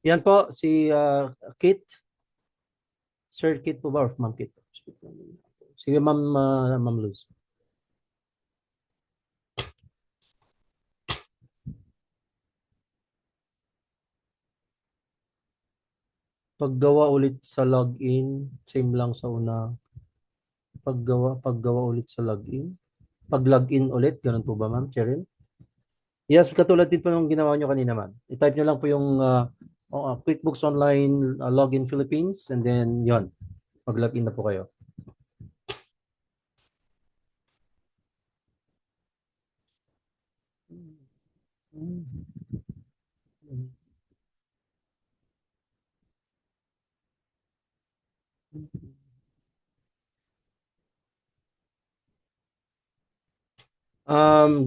Yan po, si Kit. Sir Kit po ba? Or Ma'am Kit? Sige, Ma'am Luz. Paggawa ulit sa login, same lang sa una. Paggawa ulit sa login. Pag-login ulit, ganun po ba, Ma'am Cheryl? Yes, katulad din po nung ginawa nyo kanina, Ma'am. I-type nyo lang po yung QuickBooks Online Login Philippines and then yon, pag-login na po kayo.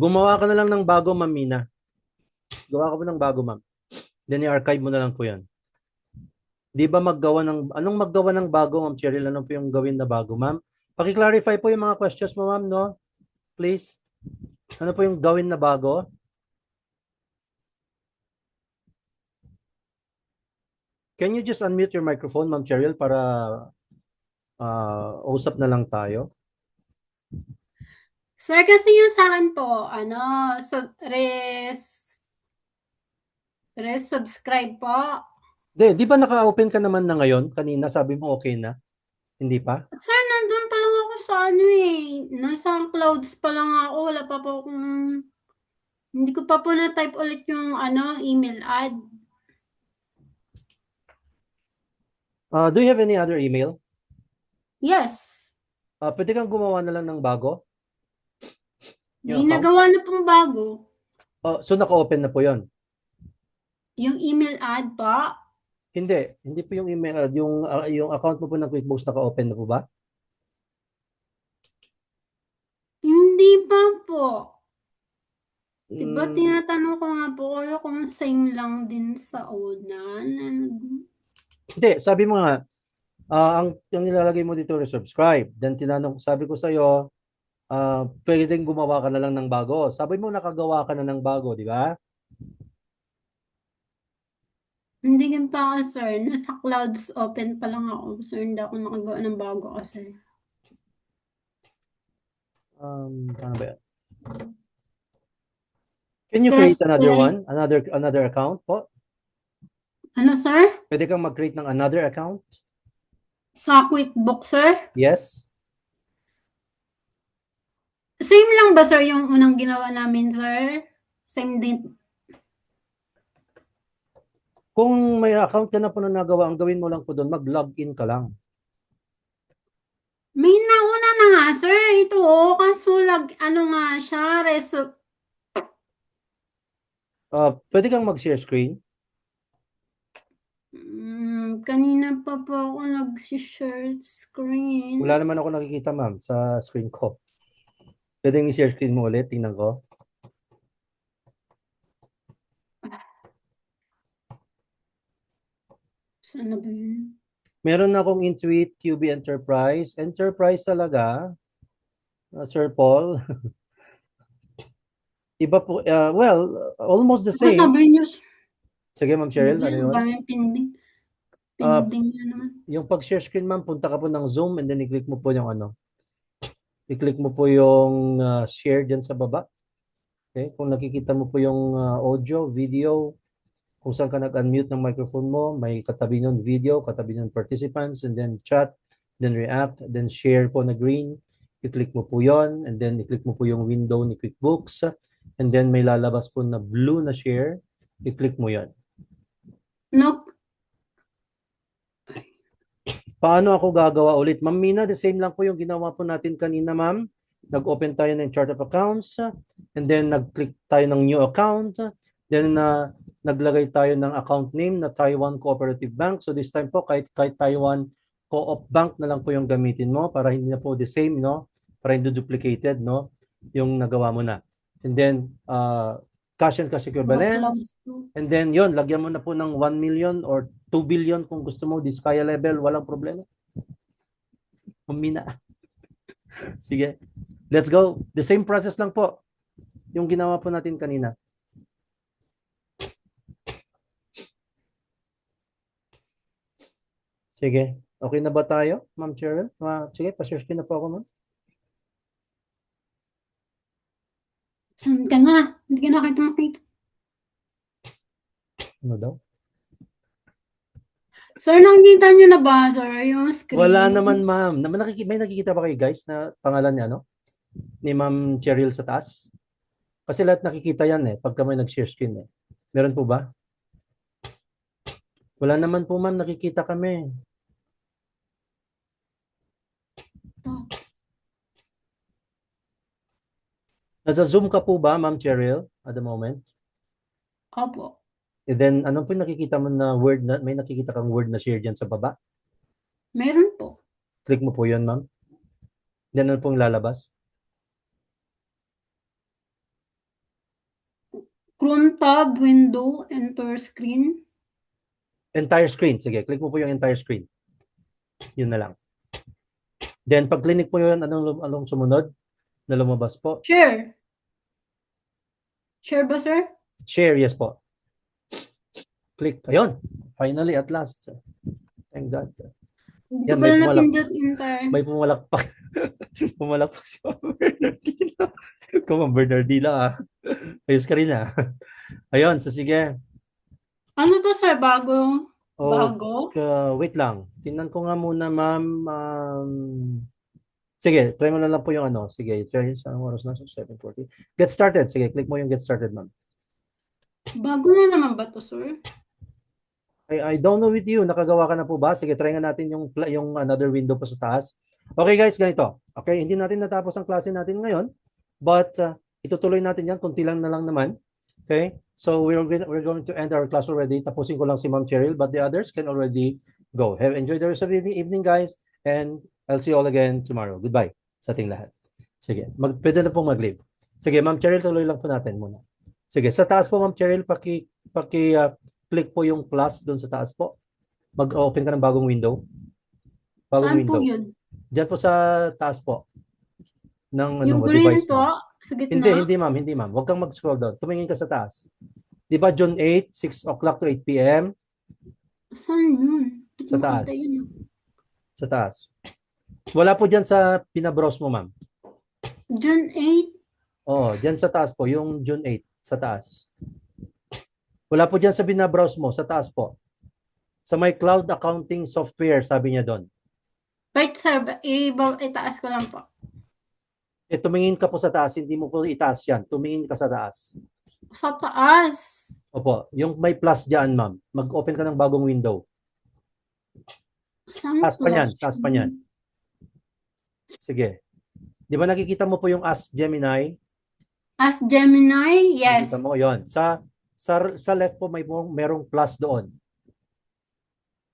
Gumawa ka na lang ng bago, Ma'am Mina. Gawa ka po ng bago, Ma'am. Then i-archive mo na lang po yan. Di ba anong maggawa ng bago, Ma'am Cheryl? Ano po yung gawin na bago, Ma'am? Paki-clarify po yung mga questions mo, Ma'am, no? Please. Ano po yung gawin na bago? Can you just unmute your microphone, Ma'am Cheryl, para usap na lang tayo? Sir, kasi yung sa akin po, subscribe po. Di ba naka-open ka naman na ngayon? Kanina sabi mo okay na. Hindi pa? Sir, nandun pa lang ako sa nasa clouds pa lang ako. Wala pa po akong, hindi ko pa po na-type ulit yung email ad. Do you have any other email? Yes. Pwede kang gumawa na lang ng bago? May Yung account? nagawa na pong bago. So naka-open na po yon. Yung email ad pa. Hindi po yung email, yung account mo po ng QuickBooks naka-open na po ba? Hindi pa po. Diba Mm, tinatanong ko nga po kayo kung same lang din sa una. Hindi, sabi mo nga, ang nilalagay mo dito resubscribe. Then sabi ko sa iyo, pwedeng gumawa ka na lang ng bago. Sabi mo nakagawa ka na ng bago, di ba? Hindi gan pa ako, sir. Nasa clouds open pa lang ako. Sir, hindi ako nakagawa ng bago kasi. Paano ba yan? Can you create Kasi, another one? Another account po? ano sir? Pwede kang mag-create ng another account? Sa QuickBooks sir? Yes? Same lang ba sir yung unang ginawa namin sir? Same din. Kung may account ka na po na nagawa, ang gawin mo lang po doon, mag-login ka lang. May nauna na nga sir. Ito oh. Kaso ano nga siya. Pwede kang mag-share screen. Kanina pa po ako nag-share screen. Wala naman ako nakikita, ma'am, sa screen ko. Pwede i-share screen mo ulit. Tingnan ko. Saan na ba yun? Meron akong Intuit QB Enterprise. Enterprise talaga, Sir Paul. Iba po, almost the Ako same. sabi niyo, Sige, Ma'am Cheryl, ano ang yun? daming pending. Ah, Pending na naman. Yung pag-share screen, ma'am, punta ka po ng Zoom and then i-click mo po yung i-click mo po yung share dyan sa baba. Okay? Kung nakikita mo po yung audio, video, kung saan ka nag-unmute ng microphone mo, may katabi nun video, katabi nun participants, and then chat, then react, then share po na green. I-click mo po yon, and then i-click mo po yung window ni QuickBooks, and then may lalabas po na blue na share. I-click mo yon. No, Paano ako gagawa ulit? Ma'am Mina, the same lang po yung ginawa po natin kanina, ma'am. Nag-open tayo ng chart of accounts, and then nag-click tayo ng new account, then naglagay tayo ng account name na Taiwan Cooperative Bank. So this time po, kahit Taiwan Co-op Bank na lang po yung gamitin mo para hindi na po the same, no? Para hindi duplicated, no? Yung nagawa mo na. And then, cash and cash equivalents. And then yon, lagyan mo na po ng 1 million or 2 billion kung gusto mo, this kaya level, walang problema. Pumina. Sige. Let's go. The same process lang po. Yung ginawa po natin kanina. Sige. Okay na ba tayo, Ma'am Cheryl? Sige, pa-share screen na po ako, ma'am. saan ka na? Hindi ka na kita makita. Ano daw? Sir, nakikita niyo na ba, sir, yung screen? Wala naman, ma'am. May nakikita ba kayo, guys, na pangalan niya, no? Ni Ma'am Cheryl sa taas? Kasi lahat nakikita yan eh, pagka may nag-share screen eh. Meron po ba? Wala naman po, ma'am. Nakikita kami. Oh. Nasa Zoom ka po ba, Ma'am Cheryl, at the moment? Opo. And then, ano po yung nakikita mo na word na, may nakikita kang word na share dyan sa baba? Meron po. Click mo po yun, ma'am. Then, ano pong lalabas? Chrome tab, window, enter screen. Entire screen. Sige, click mo po yung entire screen. Yun na lang. Then, pag click mo yun, anong sumunod na lumabas po? Share. Share ba, sir? Share, yes po. Click. Ayun. Finally, at last. Thank God. Hindi Yan, ko may pala pumalak- napindot entire. May pumalakpak. Pumalakpak si Ma'am Bernardina. Kung Ma'am Bernardina, ayos ka rin ah. Ayun, so sige. Ano to, sir? Bago? Oh, Bago? wait lang. Tingnan ko nga muna, ma'am. Sige, try mo na lang po yung ano. Sige, try sa oras na. 7:40. Get started. Sige, click mo yung get started, ma'am. Bago na naman ba to, sir? I don't know with you. Nakagawa ka na po ba? Sige, try nga natin yung another window po sa taas. Okay, guys, ganito. Okay, hindi natin natapos ang klase natin ngayon. But itutuloy natin yan. Kunti lang na lang naman. Okay? So we're going to end our class already. Tapusin ko lang si Ma'am Cheryl, but the others can already go. Have enjoyed the rest of the evening, guys. And I'll see you all again tomorrow. Goodbye sa ating lahat. Sige, pwede na pong mag-leave. Sige, Ma'am Cheryl, tuloy lang po natin muna. Sige, sa taas po, Ma'am Cheryl, click po yung plus doon sa taas po. Mag-open ka ng bagong window. Bagong Saan window. po yun? Diyan po sa taas po. Ng Yung mo, green device po? mo. Sa gitna? Hindi ma'am. Huwag kang mag-scroll down. Tumingin ka sa taas. Di ba June 8, 6 o'clock to 8 p.m.? Saan yun? Hindi ko Sa taas. makita yun. Sa taas. Wala po dyan sa pinabrowse mo, ma'am. June 8? Oo, dyan sa taas po, yung June 8. Sa taas. Wala po dyan sa binabrowse mo. Sa taas po. Sa may cloud accounting software, sabi niya doon. Wait, sir. Itaas ko lang po. Tumingin ka po sa taas. Hindi mo po itaas yan. Tumingin ka sa taas. Sa taas. Opo. Yung may plus dyan, ma'am. Mag-open ka ng bagong window. Saan Taas pa niyan. plus? Taas pa niyan. Sige. Di ba nakikita mo po yung Ask Gemini? As Gemini? Yes. Nakikita mo yon. Sa left po merong plus doon.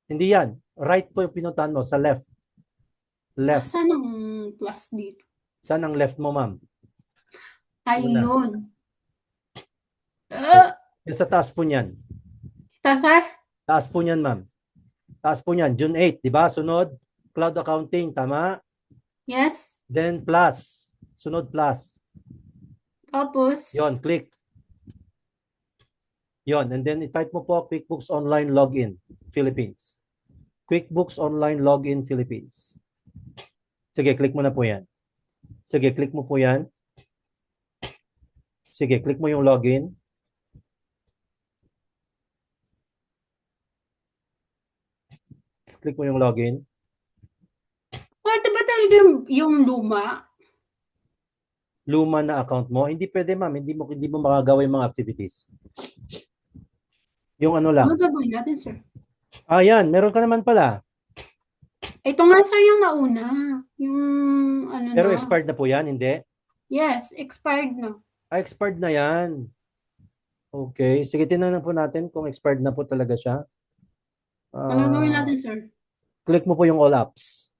Hindi yan. Right po yung pinuntahan mo. Sa left. Left. Saan ang plus dito? Saan ang left mo, ma'am? Ayun. Yung sa taas po niyan. Ito, sir? Taas po niyan, ma'am. Taas po niyan. June 8, di ba? Sunod. Cloud accounting. Tama? Yes. Then plus. Sunod plus. Tapos, Yon, click. Yon, and then i-type mo po QuickBooks Online Login Philippines. QuickBooks Online Login Philippines. Sige, click mo na po yan. Sige, click mo po yan. Sige, click mo yung login. Click mo yung login. pwede ba talaga yung luma? Luma na account mo. Hindi pwede, ma'am. Hindi mo makagawa yung mga activities. Yung ano lang. Ano gagawin natin, sir? Yan. Meron ka naman pala. Ito nga, sir, yung nauna. Yung ano Pero na. expired na po yan, hindi? Yes, expired na. Expired na yan. Okay. Sige, tinanong po natin kung expired na po talaga siya. Ano gagawin natin, sir? Click mo po yung all apps.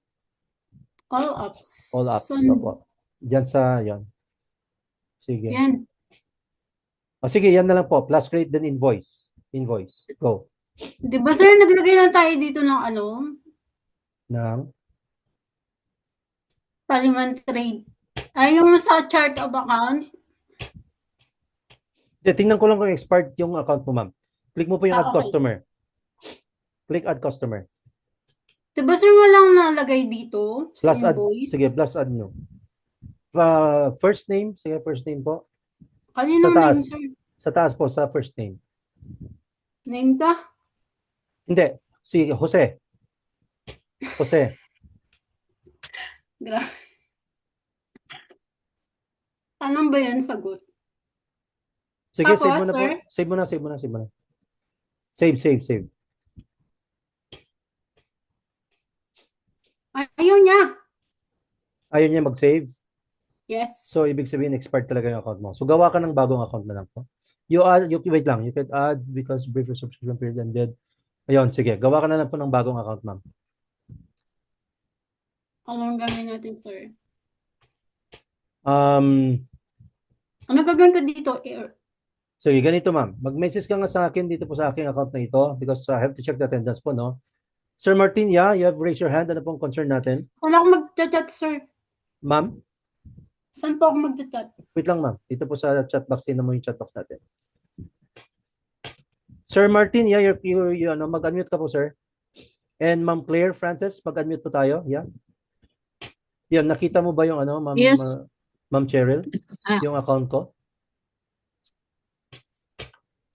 All apps. All apps. So, Opo. Diyan sa, yan. Sige. yan. Sige, yan na lang po. Plus create then invoice. Invoice. Go. Di ba, sir, naglagay lang tayo dito ng ano? Nang. Taliman trade. Ay, yung sa chart of account. Tingnan ko lang kung expired yung account mo, ma'am. Click mo po yung add Okay. customer. Click add customer. Di ba, sir, walang nalagay dito sa Plus add. invoice? Sige, plus add nyo. First name. Sige, first name po. Kaninong Sa taas. name, sir? Sa taas po, sa first name. Name ka? Hindi. Si Jose. Jose. Grabe. Anong ba yan sagot? Sige, Tapos, save mo na po. sir? Save mo na, save mo na, save mo na. Save. Ayaw niya. Ayaw niya mag-save. Yes. So, ibig sabihin, expired talaga yung account mo. So, gawa ka ng bagong account na lang po. Wait lang. You can add because brief subscription period ended. Ayun, sige. Gawa ka na lang po ng bagong account, ma'am. Anong gagawin natin, sir? Sige, Ano gagawin ka dito? ganito, ma'am. Mag-message ka nga sa akin dito po sa aking account na ito because I have to check the attendance po, no? Sir Martin, yeah, you have raised your hand. Ano pong concern natin? Saan ako mag-chat, sir? Ma'am? Saan po ako mag-chat? Wait lang, ma'am. Dito po sa chat box. Tingnan mo yung chat box natin. Sir Martin, yeah, mag-unmute ka po, sir. And Ma'am Claire Francis, mag-unmute po tayo. Yeah. Yan, nakita mo ba yung ma'am? Yes. Ma'am Cheryl, yung account ko?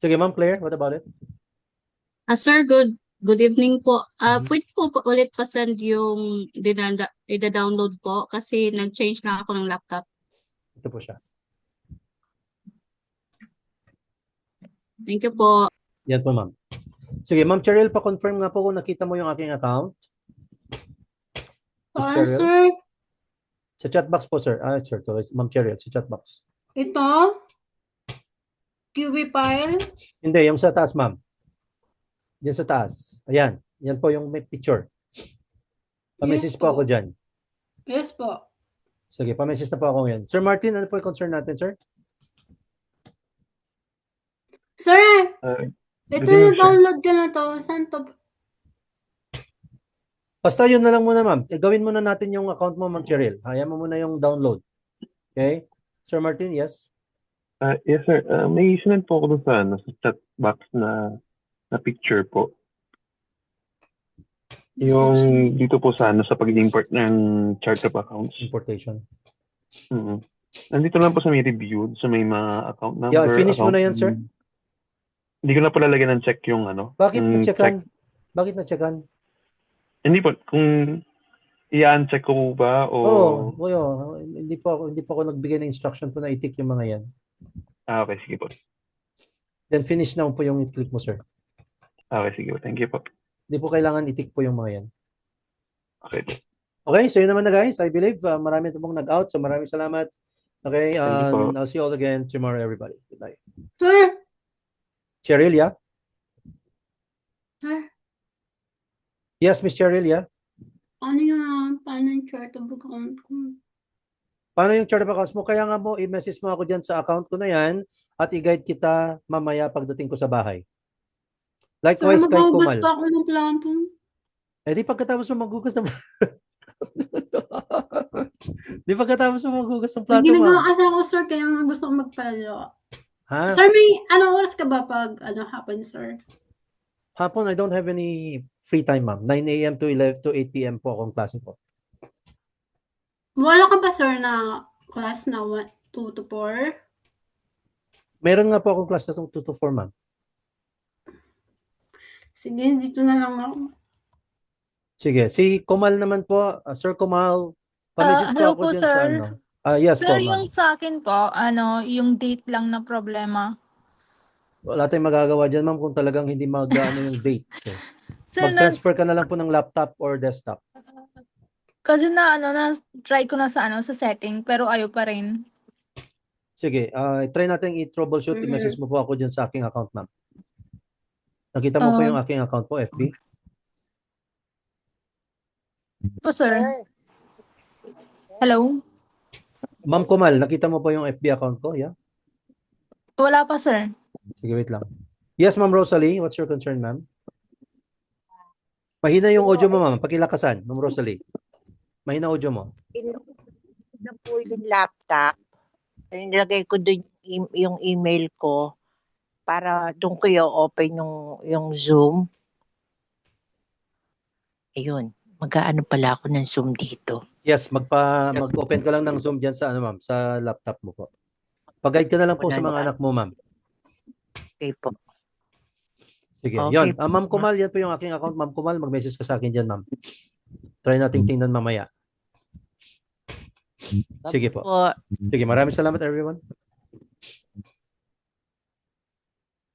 Sige, Ma'am Claire, what about it? Sir, good evening po. Pwede po ulit pasend yung ida-download po kasi nag-change na ako ng laptop. Ito po siya. Thank you po. Yan po, ma'am. Sige, Ma'am Cheryl, pa-confirm nga po kung nakita mo yung aking account. Miss Cheryl? Sir, Sa chat box po, sir. Sir, to Ma'am Cheryl, sa chat box. ito? QB file? Hindi, yung sa taas, ma'am. Yan sa taas. Ayan. Yan po yung may picture. Pa-message Yes po po. ako dyan. Yes po. Sige, pa-message na po ako ngayon. Sir Martin, ano po yung concern natin, sir? Sir, ito Good evening, yung download ka na to. Saan to? Basta yun na lang muna, ma'am. Gawin muna natin yung account mo, Ma'am Cheryl. Hayaan mo muna yung download. Okay? Sir Martin, yes? Yes, sir. May sinend po ako dun sa chat box na picture po. Yung dito po sa sa pag-import ng chart of accounts. Importation. Mhm. Nandito lang po sa may review, sa may mga account number. Yeah, finish mo account na yan, sir. name. Hindi ko na po lalagyan ng check yung ano. Bakit yung na-checkan? check. Bakit na-checkan? Hindi po, kung i-uncheck ko po ba o... Oo, hindi po ako nagbigay ng instruction po na i-tick yung mga yan. Okay, sige po. Then finish na po yung i-click mo, sir. Okay, sige po. Thank you po. Hindi po kailangan i-tick po yung mga yan. Okay po. Okay, so yun naman na guys. I believe marami na pong nag-out. So maraming salamat. Okay, Thank you po. I'll see you all again tomorrow, everybody. Goodbye. Sir, Cheryl, yeah? sir, Yes, Miss Cheryl, yeah? ano yung paano yung chart of account ko? Paano yung chart of accounts mo? Kaya nga mo, i-message mo ako dyan sa account ko na yan at i-guide kita mamaya pagdating ko sa bahay. Sir, Likewise, kay maghugas Kumal. pa ako ng plato. Eh, di pagkatapos mo maghugas ng di pagkatapos mo maghugas ng plato, Ginagawa ma'am. kasi ako, sir, kaya nga gusto ko magpalo. Ha? Sir, may anong oras ka ba pag hapon, sir? Hapon, I don't have any free time, ma'am. 9 a.m. to 11 to 8 p.m. po akong klase po. Wala ka ba, sir, na class na 2 to 4? Meron nga po akong class na 2 to 4, ma'am. Sige, dito na lang ako. Sige. Si Kumal naman po, Sir Kumal, pa-message po hello ako po, dyan sa sir. ano. Yes po, Sir, ma'am. yung sa akin po, yung date lang na problema. Wala tayong magagawa dyan, ma'am, kung talagang hindi mag-ano yung date. So, Sir, mag-transfer ka na lang po ng laptop or desktop. kasi na try ko na sa sa setting pero ayaw pa rin. Sige, try natin i-troubleshoot. Mhm. I-message mo po ako dyan sa aking account, ma'am. Nakita mo po yung aking account po, FB? Po, sir. Hello? Ma'am Kumal, nakita mo po yung FB account ko, yeah? Wala pa, sir. Sige, wait lang. Yes, Ma'am Rosalie, what's your concern, ma'am? Mahina yung audio mo, ma'am. Pakilakasan, Ma'am Rosalie. Mahina audio mo. Na po yung laptop. Nilagay ko doon yung email ko para doon ko i-open yung Zoom. Ayun. Mag-aano pala ako ng Zoom dito. Yes, mag-open ka lang ng Zoom diyan sa ma'am, sa laptop mo po. Pag-guide ka na lang po sa mga anak mo, ma'am. Okay po. Sige, Okay yon. po. Ma'am Kumal, yan po yung aking account. Ma'am Kumal, mag-message ka sa akin diyan, ma'am. Try nating tingnan mamaya. Sige po. Po. Sige, maraming salamat everyone.